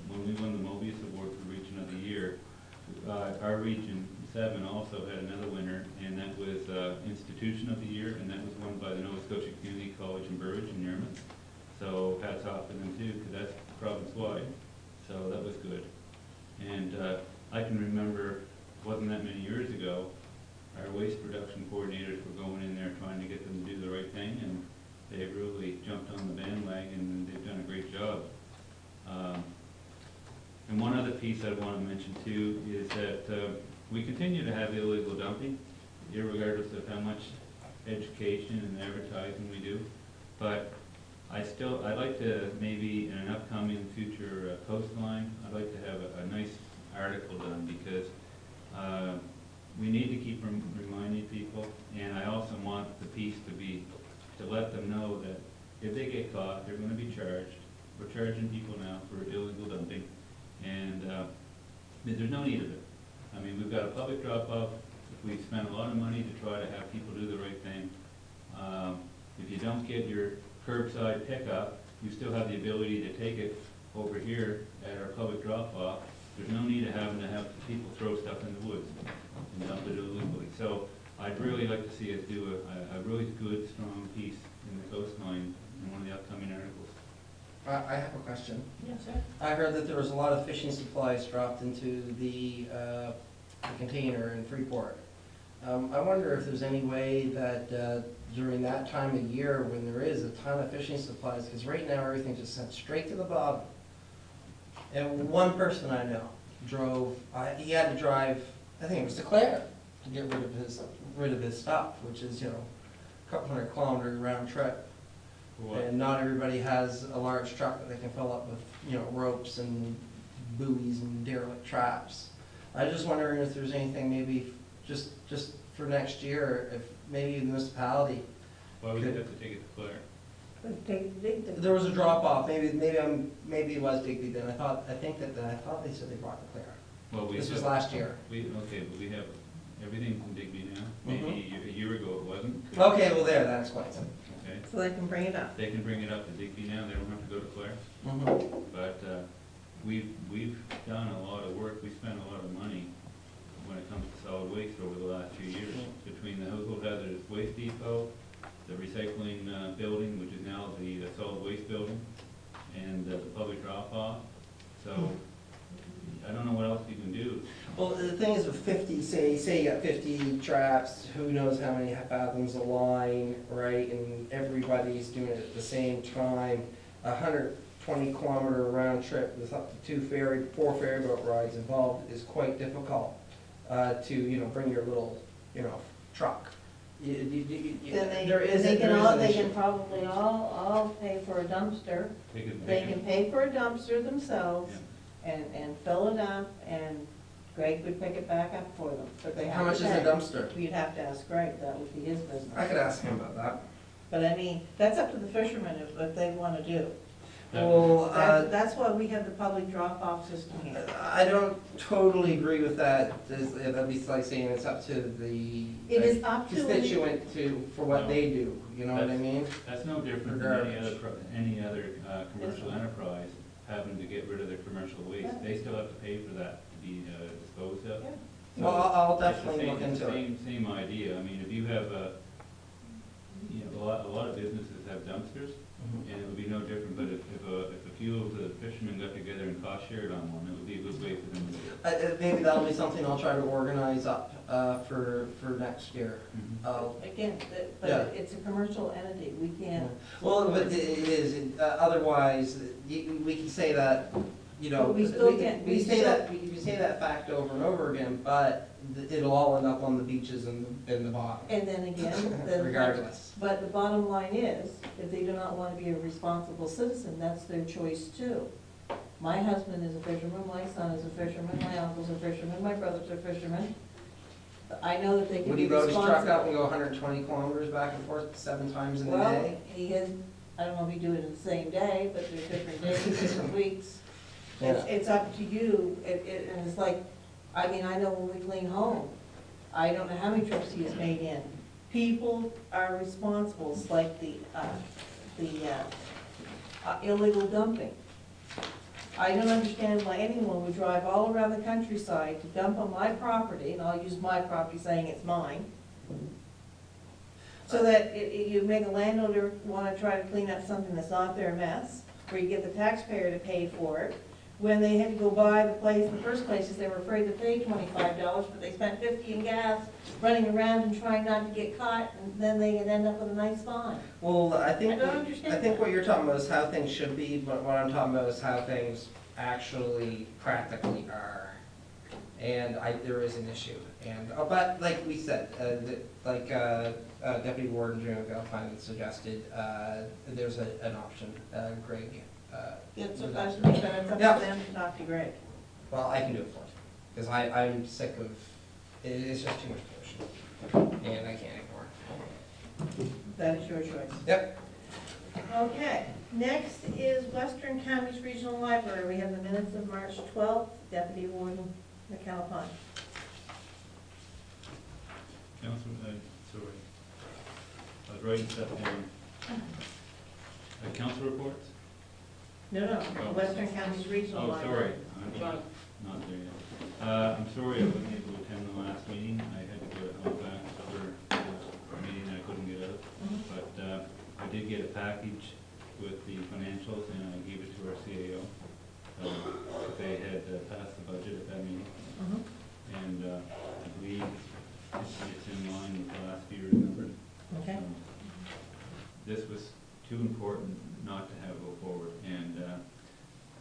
when we won the Mobius Award for Region of the Year, our Region 7 also had another winner, and that was Institution of the Year, and that was won by the Nova Scotia Community College in Burridge in Yarmouth. So hats off to them too, because that's province-wide. So that was good. And I can remember, wasn't that many years ago, our waste production coordinators were going in there trying to get them to do the right thing, and they really jumped on the bandwagon, and they've done a great job. And one other piece I want to mention too is that we continue to have illegal dumping, irregardless of how much education and advertising we do. But I'd like to maybe in an upcoming future coastline, I'd like to have a nice article done because we need to keep reminding people, and I also want the piece to let them know that if they get caught, they're going to be charged. We're charging people now for illegal dumping, and there's no need of it. I mean, we've got a public drop-off. We spend a lot of money to try to have people do the right thing. If you don't get your curbside pickup, you still have the ability to take it over here at our public drop-off. There's no need of having to have people throw stuff in the woods and dump it illegally. So I'd really like to see us do a really good, strong piece in the coastline in one of the upcoming articles. I have a question. Yes, sir. I heard that there was a lot of fishing supplies dropped into the container in Freeport. I wonder if there's any way that during that time of year when there is a ton of fishing supplies, because right now everything's just sent straight to the bottom. And one person I know drove, he had to drive, I think it was to Clare, to get rid of his stuff, which is, a couple hundred kilometer round trip. For what? And not everybody has a large truck that they can fill up with, ropes and buoys and derelict traps. I was just wondering if there's anything maybe just for next year, if maybe the municipality, Why would you have to take it to Claire? there was a drop off, maybe it was Digby then, I thought they said they brought the Claire. Well, we This was have- last year. Okay, but we have everything from Digby now. Mm-hmm. Maybe a year ago it wasn't. Okay, well there, that explains it. Okay, So they can bring it up. they can bring it up to Digby now, they don't have to go to Claire. Mhm. But we've done a lot of work, we spent a lot of money when it comes to solid waste over the last few years. Between the household hazardous waste depot, the recycling building, which is now the solid waste building, and the public drop-off. So, I don't know what else you can do. Well, the thing is with 50, say you got 50 traps, who knows how many fathoms of line, right? And everybody's doing it at the same time. 120-kilometer round trip with up to 4 ferry boat rides involved is quite difficult to, bring your little, truck. Then There is they an issue. can probably all pay for a dumpster. They can pay for a dumpster themselves and fill it up, and Greg would pick it back up for them, but they have to How much is a pay. dumpster? You'd have to ask Greg, that would be his I business. could ask him about that. But I mean, that's up to the fishermen if they wanna do. Well, That's why we have the public drop-off system here. I don't totally agree with that. That'd be like saying it's up to the It is up to. constituent for what they do, you know what I mean? That's no different than any other commercial enterprise having to get rid of their commercial waste. Yeah. They still have to pay for that to be disposed of. Yeah. So Well, I'll it's the definitely same- look into it. Same idea. I mean, if you have a lot of businesses have dumpsters, and it would be no different, but if a few of the fishermen got together and cost shared on one, it would be a good way for them to do it. Maybe that'll be something I'll try to organize up for next year. Again, Yeah. but it's a commercial entity, we can't. Well, but it is, otherwise, we can say that, But we still can't- we say that fact over and over again, but it'll all end up on the beaches and the bottom, And then again, regardless. but the bottom line is, if they do not want to be a responsible citizen, that's their choice too. My husband is a fisherman, my son is a fisherman, my uncle's a fisherman, my brother's a fisherman. I know that they can Would be he load his truck responsible. up and go 120 kilometers back and forth 7 times in a Well, day? he has, I don't know if he do it in the same day, but there's different days, different weeks. It's up to you, and it's like, I mean, I know when we clean home, I don't know how many trips he has made in. People are responsible, it's like the illegal dumping. I don't understand why anyone would drive all around the countryside to dump on my property, and I'll use my property saying it's mine, so that you make a landowner wanna try to clean up something that's not their mess, where you get the taxpayer to pay for it, when they had to go buy the place in the first place, is they were afraid to pay $25, but they spent 50 in gas, running around and trying not to get caught, and then they could end up with a nice fine. Well, I I don't understand what you're talking about is how things should be, but what I'm talking about is how things actually practically are. And there is an issue. And, but like we said, Deputy Warden Jim Galfine suggested, there's an option, Greg. It's up to them to talk to Greg. Well, I can do it for you, because I'm sick of, it's just too much pollution, and I can't ignore it. That is your choice. Yep. Okay, next is Western Counties Regional Library. We have the minutes of March 12th, Deputy Warden McAlpine. Councilman, sorry. I was writing stuff down. Council reports? No, Oh. Western Counties Regional Oh, Library. sorry. I'm not there yet. I'm sorry I wasn't able to attend the last meeting. I had to go to Halifax for a meeting I couldn't get out. Mhm. But I did get a package with the financials, and I gave it to our CAO. They had passed the budget at that meeting, Mhm. and I believe it's in line with the last year's numbers. Okay. This was too important not to have go forward, and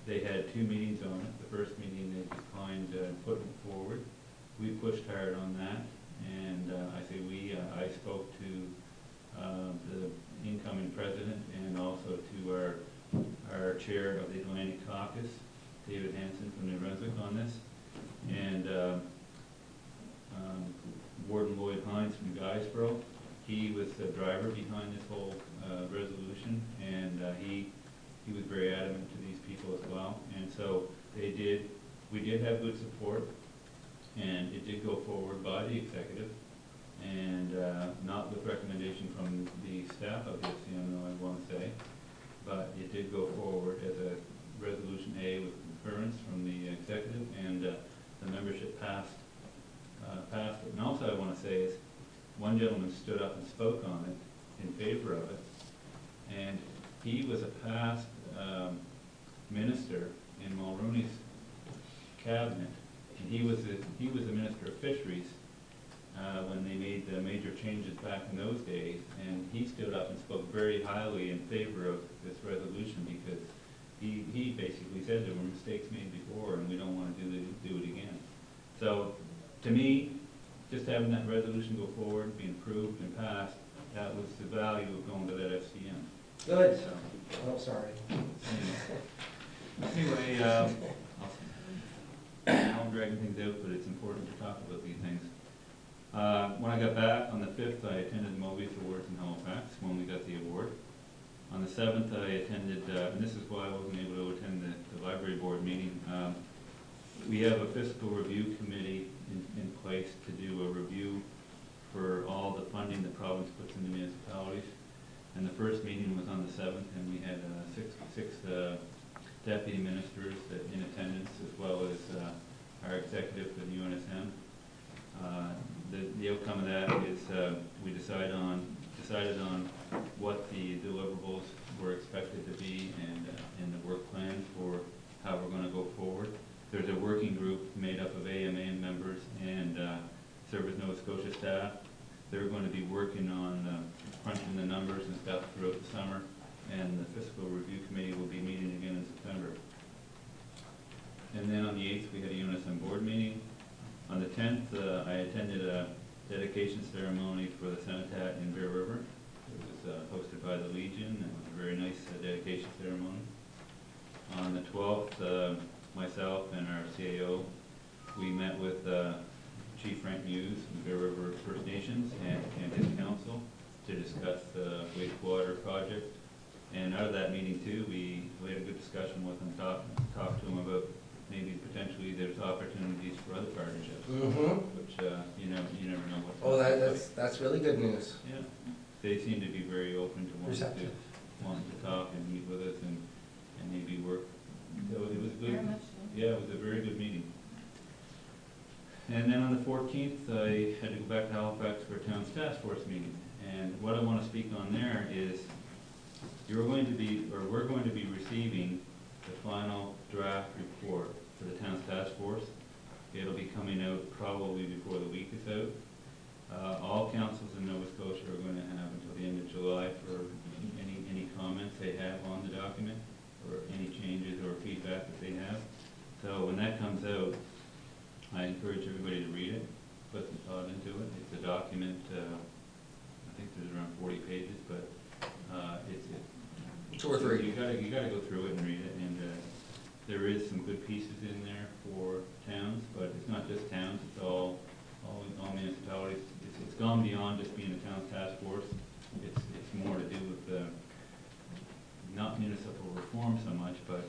they had 2 meetings on it. The first meeting they declined putting it forward. We pushed hard on that, and I spoke to the incoming president and also also to our chair of the Atlantic Caucus, David Hanson from New Brunswick on this, and Warden Lloyd Hines from Guysborough. He was the driver behind this whole resolution, and he was very adamant to these people as well. And so we did have good support, and it did go forward by the executive, and not with recommendation from the staff of the FCM, I want to say, but it did go forward as a resolution A with concurrence from the executive, and the membership passed it. And also I want to say is, one gentleman stood up and spoke on it in favor of it, and he was a past minister in Mulrooney's cabinet, and he was the Minister of Fisheries when they made the major changes back in those days, and he stood up and spoke very highly in favor of this resolution, because he basically said there were mistakes made before and we don't want to do it again. So to me, just having that resolution go forward, be approved and passed, that was the value of going to that FCM. Good. So, Oh, sorry. anyway, I'm dragging things out, but it's important to talk about these things. When I got back on the 5th, I attended the Mobius Awards in Halifax when we got the award. On the 7th, I attended, and this is why I wasn't able to attend the library board meeting. We have a fiscal review committee in place to do a review for all the funding the province puts into municipalities. And the first meeting was on the 7th, and we had six deputy ministers in attendance, as well as our executive for the UNSM. The outcome of that is we decided on what the deliverables were expected to be, and the work plan for how we're going to go forward. There's a working group made up of AMA members and Service Nova Scotia staff. They're going to be working on crunching the numbers and stuff throughout the summer, and the Fiscal Review Committee will be meeting again in September. And then on the 8th, we had a UNSM board meeting. On the 10th, I attended a dedication ceremony for the Cenotaph in Bear River. It was hosted by the Legion, and it was a very nice dedication ceremony. On the 12th, myself and our CAO, we met with Chief Frank Muse from Bear River First Nations and his council to discuss the wastewater project. And out of that meeting too, we had a good discussion with him, talked to him about maybe potentially there's opportunities for other partnerships, which you never know what. Oh, that's really good news. Yeah, they seem to be very open to wanting to talk and meet with us and maybe work. So it was good. Very much so. Yeah, it was a very good meeting. And then on the 14th, I had to go back to Halifax for a town's task force meeting. And what I want to speak on there is we're going to be receiving the final draft report for the town's task force. It'll be coming out probably before the week is out. All councils in Nova Scotia are going to have until the end of July for any comments they have on the document, or any changes or feedback that they have. So when that comes out, I encourage everybody to read it, put some thought into it. It's a document, I think there's around 40 pages, but it's 2 or 3. You gotta go through it and read it, and there is some good pieces in there for towns, but it's not just towns, it's all municipalities. It's gone beyond just being a town's task force. It's more to do with not municipal reform so much, but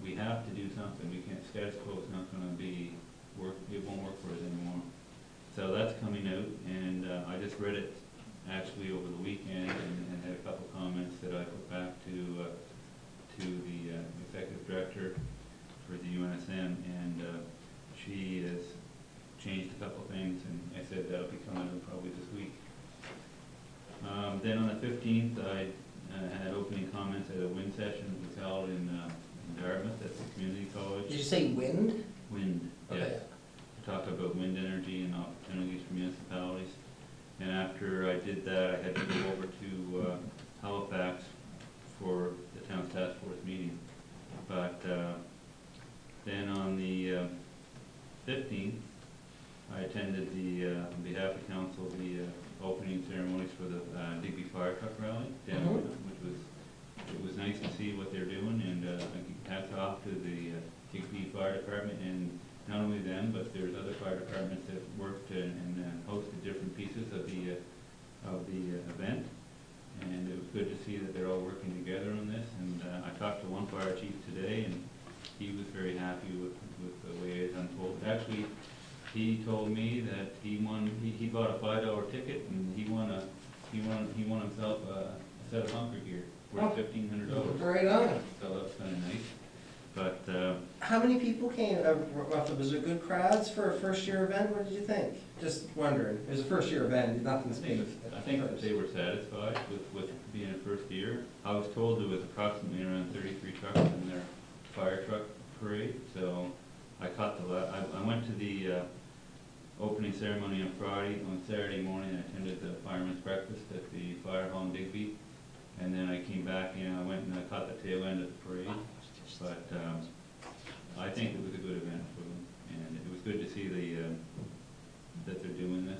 we have to do something. We can't, status quo is not gonna work, it won't work for us anymore. So that's coming out, and I just read it actually over the weekend and had a couple comments that I put back to the executive director for the UNSM, and she has changed a couple things, and I said that'll be coming out probably this week. Then on the 15th, I had opening comments at a wind session that was held in Dartmouth at the community college. Did you say wind? Wind, yes. Okay. To talk about wind energy and opportunities for municipalities. And after I did that, I had to go over to Halifax for the town's task force meeting. But then on the 15th, I attended on behalf of council, the opening ceremonies for the Digby Fire Truck Rally downtown, which was fire chief today, and he was very happy with the way it unfolded. Actually, he told me that he bought a $5 ticket, and he won himself a set of bunker gear worth $1,500. Right on. So that's kind of nice. But How many people came, roughly? Was it good crowds for a first-year event? What did you think? Just wondering. It was a first-year event, nothing to speak. I think that they were satisfied with being a first year. I was told there was approximately around 33 trucks in their fire truck parade, so I caught I went to the opening ceremony on Friday. On Saturday morning, I attended the fireman's breakfast at the fire hall in Digby, and then I came back and I went and I caught the tail end of the parade. But I think it was a good event for them, and it was good to see that they're doing this,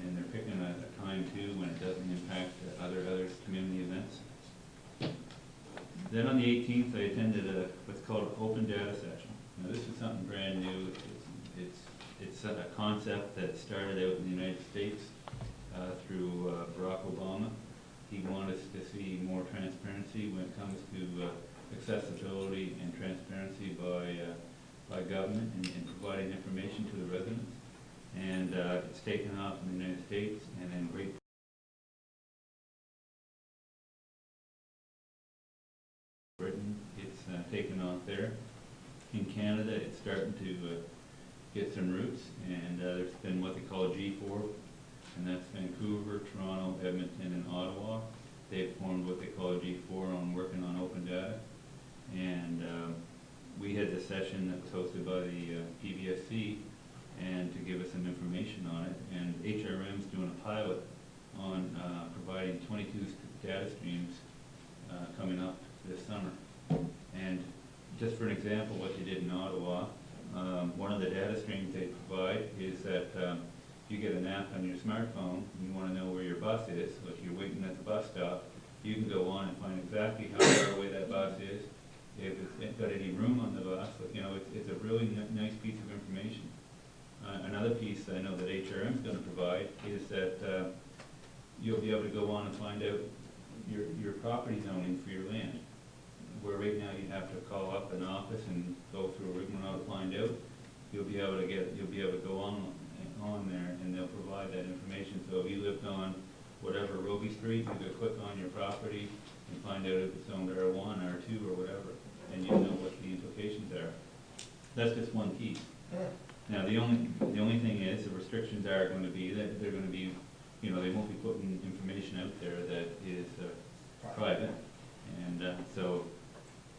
and they're picking a time too when it doesn't impact other community events. Then on the 18th, I attended what's called an open data session. Now this is something brand new. It's a concept that started out in the United States through Barack Obama. He wanted us to see more transparency when it comes to accessibility and transparency by government and providing information to the residents. And it's taken off in the United States and in Great Britain. It's taken off there. In Canada, it's starting to get some roots, and there's been what they call a G4, and that's Vancouver, Toronto, Edmonton, and Ottawa. They've formed what they call a G4 on working on open data. And we had this session that was hosted by the PBSC, and to give us some information on it. And HRM's doing a pilot on providing 22 data streams coming up this summer. And just for an example, what they did in Ottawa, one of the data streams they provide is that you get an app on your smartphone, and you want to know where your bus is. So if you're waiting at the bus stop, you can go on and find exactly how far away that bus is, if it's got any room on the bus. You know, it's a really nice piece of information. Another piece I know that HRM is going to provide is that you'll be able to go on and find out your property zoning for your land. Where right now you have to call up an office and go through a rigmarole to find out, you'll be able to go on there, and they'll provide that information. So if you lived on whatever Roby Street, you could click on your property and find out if it's owned R1, R2, or whatever, and you know what the implications are. That's just one piece. Now the only thing is, the restrictions are going to be that they're going to be, you know, they won't be putting information out there that is private, and so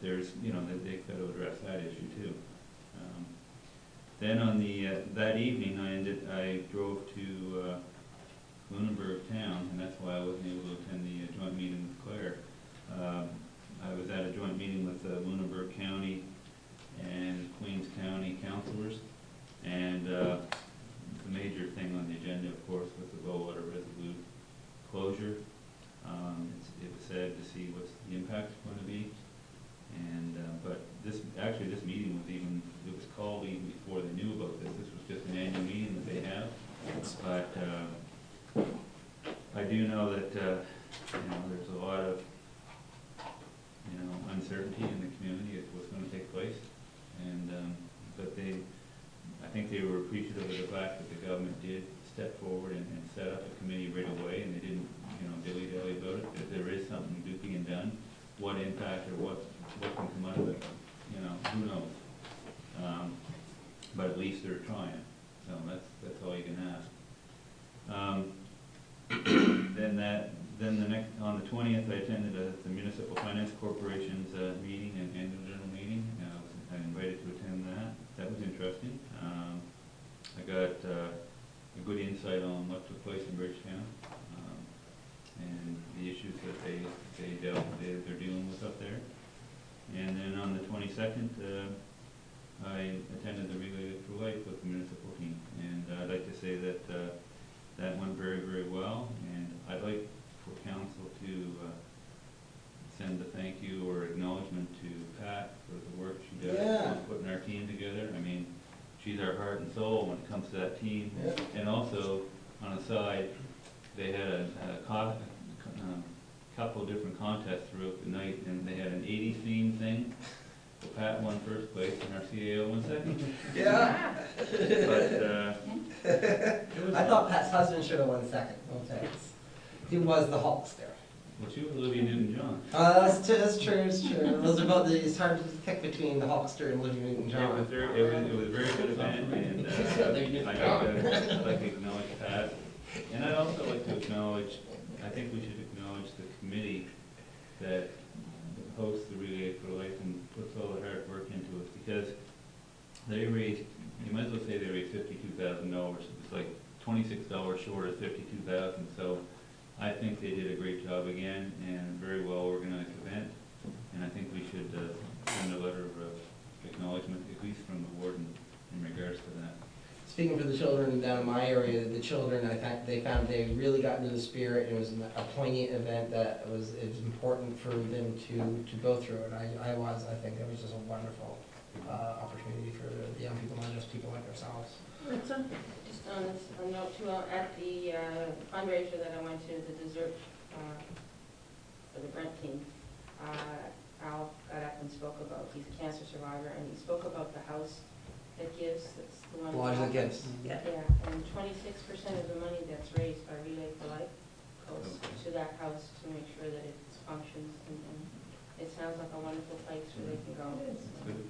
there's, you know, they've got to address that issue too. Then on the that evening, I drove to Lunenburg town, and that's why I wasn't able to attend the joint meeting with Claire. I was at a joint meeting with Lunenburg County and Queens County councilors, and the major thing on the agenda, of course, was the Bowater Resolute closure. It was sad to see what's the impact going to be, and but this meeting was called even before they knew about this. This was just an annual meeting that they have, but I do know that you know, there's a lot of, you know, uncertainty in the community as to what's going to take place, and but I think they were appreciative of the fact that the government did step forward and set up a committee right away, and they didn't, you know, dilly-dally about it. If there is something being done, what impact or what can come out of it, you know, who knows? But at least they're trying, so that's all you can ask. On the 20th, I attended the Municipal Finance Corporation's meeting, and annual general meeting. I was invited to attend that. That was interesting. I got a good insight on what took place in Bridgetown, and the issues that they're dealing with up there. And then on the 22nd, I attended the Relay for Life with the municipal team, and I'd like to say that that went very, very well, and I'd like for council to send a thank you or acknowledgement to Pat for the work she does on putting our team together. I mean, she's our heart and soul when it comes to that team. And also, on a side, they had a couple different contests throughout the night, and they had an 80s theme thing. So Pat won first place, and our CAO won second. Yeah. But, it was I thought Pat's husband should have won second, no thanks. He was the Hulkster. well, she was Olivia Newton-John. That's true, it's true. Those are both, it's hard to pick between the Hulkster and Olivia It was Newton-John. it was a very good event, and I'd like to acknowledge Pat. And I'd also like to acknowledge, I think we should acknowledge the committee that hosts the Relay for Life and puts all the hard work into it, because they raised, you might as well say they raised $52,000. It's like $26 short of $52,000, so I think they did a great job again, and a very well organized event, and I think we should send a letter of acknowledgement, at least from the warden, in regards to that. Speaking for the children down in my area, the children, they found they really got into the spirit. It was a poignant event that it was important for them to go through it. I think it was just a wonderful opportunity for the young people, not just people like ourselves. Just on a note too, at the fundraiser that I went to, the dessert for the Brent team, Al got up and spoke about, he's a cancer survivor, and he spoke about the house that gives, that's the one. Lodge that gives. Yeah, and 26% of the money that's raised by Relay for Life goes to that house to make sure that it functions, and it sounds like a wonderful place where they can go. Good.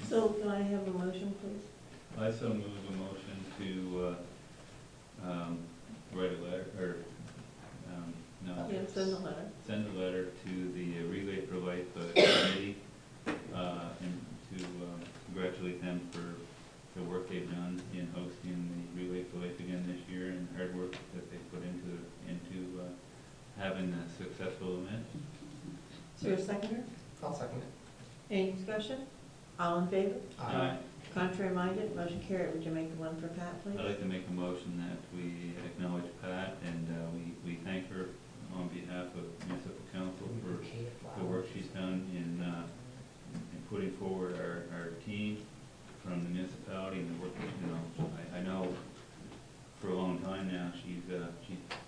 So can I have a motion, please? I so move a motion to write a letter, or, no. Yeah, send a letter. Send a letter to the Relay for Life committee, and to congratulate them for the work they've done in hosting the Relay for Life again this year, and the hard work that they put into having a successful event. Is there a seconder? I'll second it. Any discussion? All in favor? Aye. Contrary minded, motion carried. Would you make the one for Pat, please? I'd like to make a motion that we acknowledge Pat, and we thank her on behalf of municipal council for the work she's done in putting forward our team from the municipality, and the work, I know for a long time now, she's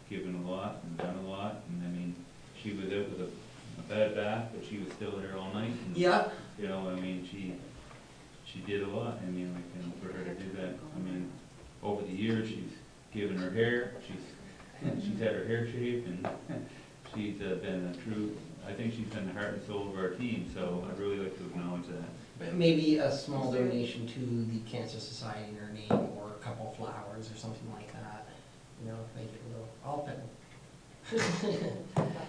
given a lot and done a lot, and I mean, she was out with a bad back, but she was still there all night. And, Yeah. I mean, she did a lot. I mean, like, and for her to do that, I mean, over the years, she's given her hair, she's had her hair shaved, and she's been a true, I think she's been the heart and soul of our team, so I'd really like to acknowledge that. Maybe a small donation to the Cancer Society in her name, or a couple flowers or something like that. Make it a little, I'll pen.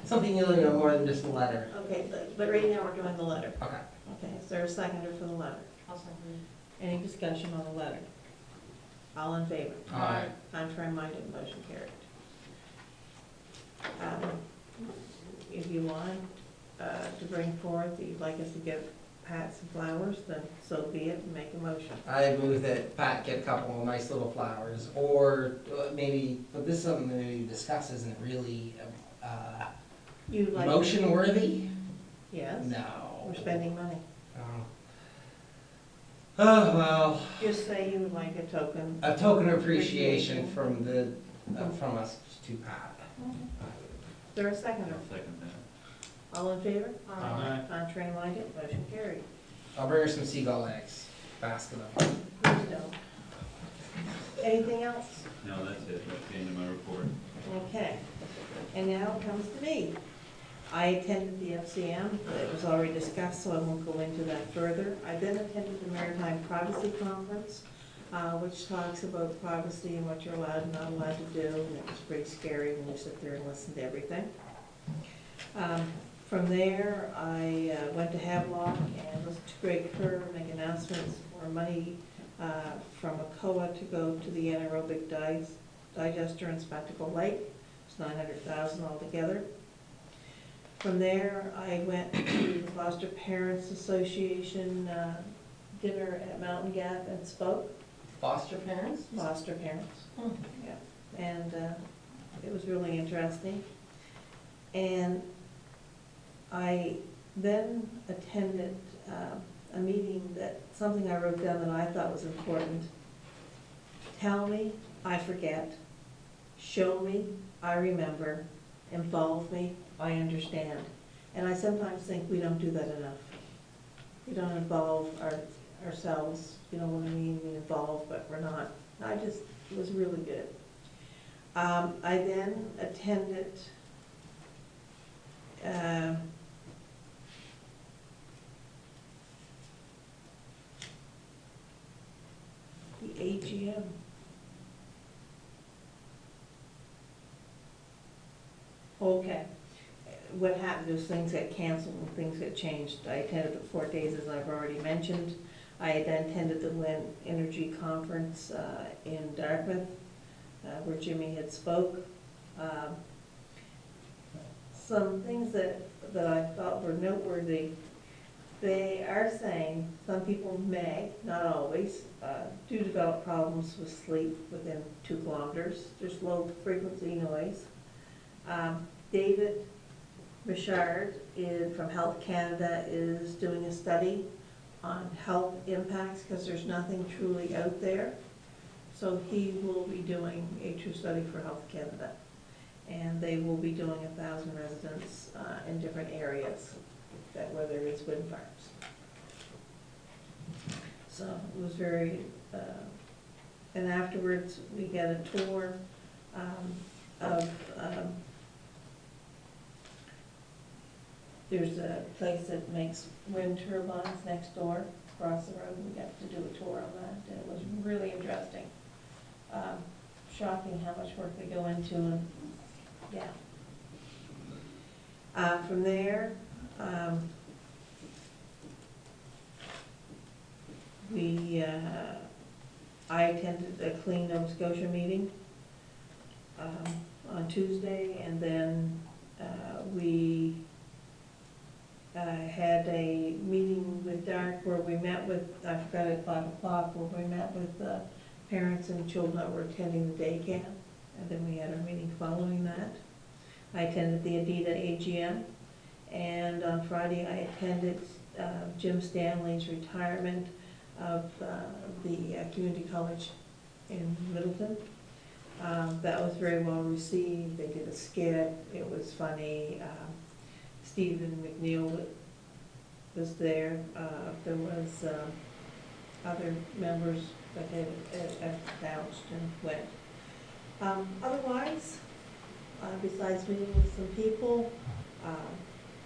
Something more than just a letter. Okay, but right now we're doing the letter. Okay. Okay, is there a seconder for the letter? I'll second it. Any discussion on the letter? All in favor? Aye. Contrary minded, motion carried. If you want to bring forth that you'd like us to give Pat some flowers, then so be it, and make a motion. I move that Pat get a couple of nice little flowers, or maybe, but this is something that we discuss, isn't really You'd like? motion worthy? Yes. No. We're spending money. Oh, well, Just say you would like a token. a token of appreciation from from us to Pat. Is there a seconder? I'll second that. All in favor? Aye. Contrary minded, motion carried. I'll bring her some seagull eggs, basket of them. Please don't. Anything else? No, that's it. That's the end of my report. Okay. And now it comes to me. I attended the FCM, it was already discussed, so I won't go into that further. I then attended the Maritime Privacy Conference, which talks about privacy and what you're allowed and not allowed to do, and it was pretty scary when you sit there and listen to everything. From there, I went to Havelock and listened to Greg Kerr make announcements for money from a COA to go to the anaerobic digester in Spectacle Lake. It's $900,000 altogether. From there, I went to the Foster Parents Association dinner at Mountain Gap and spoke. Foster parents? Foster parents. Oh. Yeah, and it was really interesting. And I then attended a meeting something I wrote down that I thought was important. Tell me, I forget. Show me, I remember. involve me, I understand. And I sometimes think we don't do that enough. We don't involve ourselves, you know what I mean, we involve, but we're not. It was really good. I then attended the AGM. Okay. What happened, those things got canceled and things got changed. I attended the 4 days, as I've already mentioned. I then attended the Wind Energy Conference in Dartmouth, where Jimmy had spoke. Some things that I thought were noteworthy, they are saying some people may, not always, do develop problems with sleep within 2 kilometers. There's low frequency noise. David Richard from Health Canada is doing a study on health impacts because there's nothing truly out there. So he will be doing a true study for Health Canada. And they will be doing 1,000 residents in different areas where there is wind farms. So it was very, and afterwards we get a tour of, there's a place that makes wind turbines next door, across the road. We got to do a tour on that, and it was really interesting. Shocking how much work they go into, and yeah. From there, I attended a Clean Nova Scotia meeting on Tuesday, and then we had a meeting with DARC where we met with, I forgot at 5 o'clock, where we met with parents and children that were attending the day camp, and then we had our meeting following that. I attended the Adida AGM, and on Friday I attended Jim Stanley's retirement of the community college in Middleton. That was very well received. They did a skit, it was funny. Stephen McNeil was there. There was other members that had vouched and went. Otherwise, besides meeting with some people,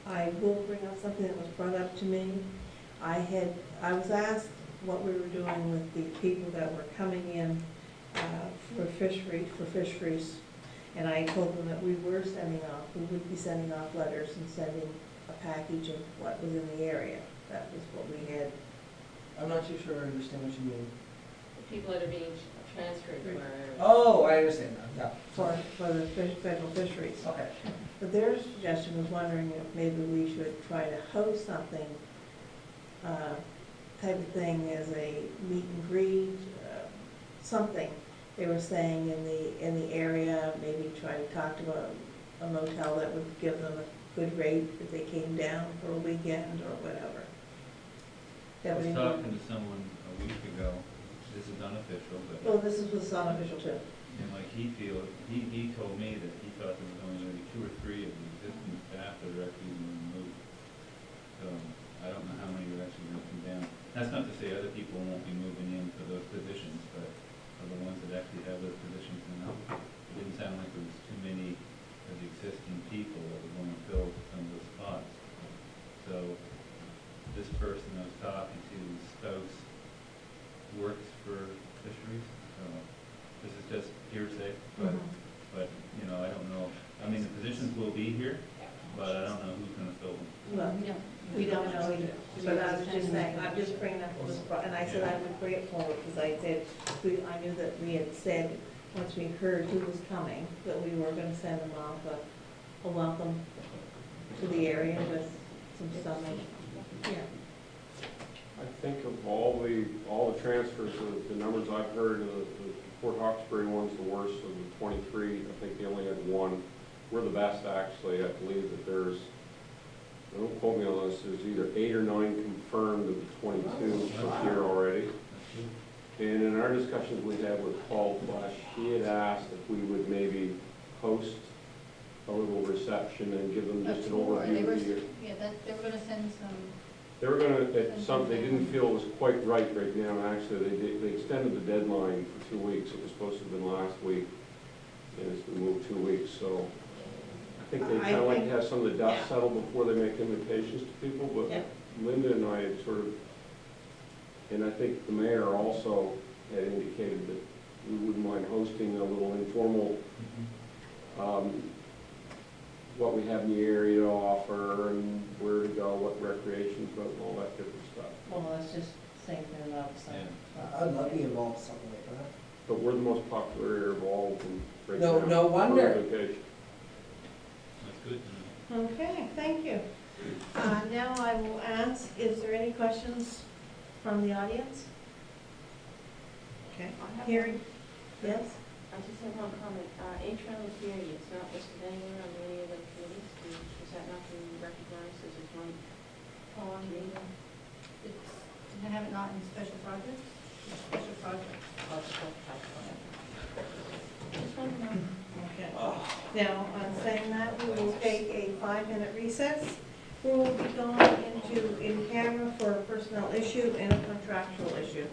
I will bring up something that was brought up to me. I was asked what we were doing with the people that were coming in for fisheries, and I told them that we would be sending off letters and sending a package of what was in the area. That was what we had. I'm not too sure I understand what you mean. The people that are being transferred from our area. Oh, I understand now, For the federal fisheries. yeah. Okay. But their suggestion was wondering if maybe we should try to host something, type of thing as a meet and greet, something. They were saying in the area, maybe try to talk to a motel that would give them a good rate if they came down for a weekend or whatever. I was talking to someone a week ago, this is unofficial, Well, but, this was unofficial too. and like he told me that he thought there was only maybe 2 or 3 of the existing staff that are actually going to move. So I don't know how many are actually going to come down. That's not to say other people won't be moving in for those positions, but are the ones that actually have those positions now. It didn't sound like there was too many of the existing people that were going to fill some of those spots. So this person I was talking to, spouse, works for fisheries. So this is just hearsay, but you know, I don't know. I mean, the positions will be here, but I don't know who's going to fill them. Well, we don't know either. But I was just saying, I'm just bringing up this, and I said I would bring it forward because I said, I knew that we had said, once we heard who was coming, that we were going to send them off a welcome to the area with some summing. Yeah. I think of all the transfers, the numbers I've heard, the Port Hawkesbury one's the worst of the 23. I think they only had 1. We're the best, actually. I believe that there's, don't quote me on this, there's either 8 or 9 confirmed of the 22 from here already. And in our discussions we had with Paul Flesh, he had asked if we would maybe host a little reception and give them A just an tour. They overview were, of the year. yeah, they were gonna send some, They were gonna, they didn't feel it was quite right now, actually, they extended the deadline for 2 weeks, it was supposed to have been last week, and it's been moved 2 weeks, so I think they I kinda like to think- have some of the dust yeah. settle before they make invitations to people, but Yeah. Linda and I had sort of, and I think the mayor also had indicated that we wouldn't mind hosting a little informal, what we have in the area to offer and where to go, what recreation's about, and all that different stuff. Well, let's just say they're allowed to sign. I'd love to be involved in something like that. But we're the most popular area of all of them right No- now. no wonder. On vacation. That's good to know. Okay, thank you. Now I will ask, is there any questions from the audience? Okay, I have hearing, yes? I just have one comment. H-Round is here, it's not listed anywhere on any of the committees. Is that not being recognized as its one? oh, on the, it's, did I have it not in special projects? Special projects. Oh, special projects. Just want to know. Okay. Now, on saying that, we will take a 5-minute recess. We will be going into in camera for a personnel issue and a contractual issue.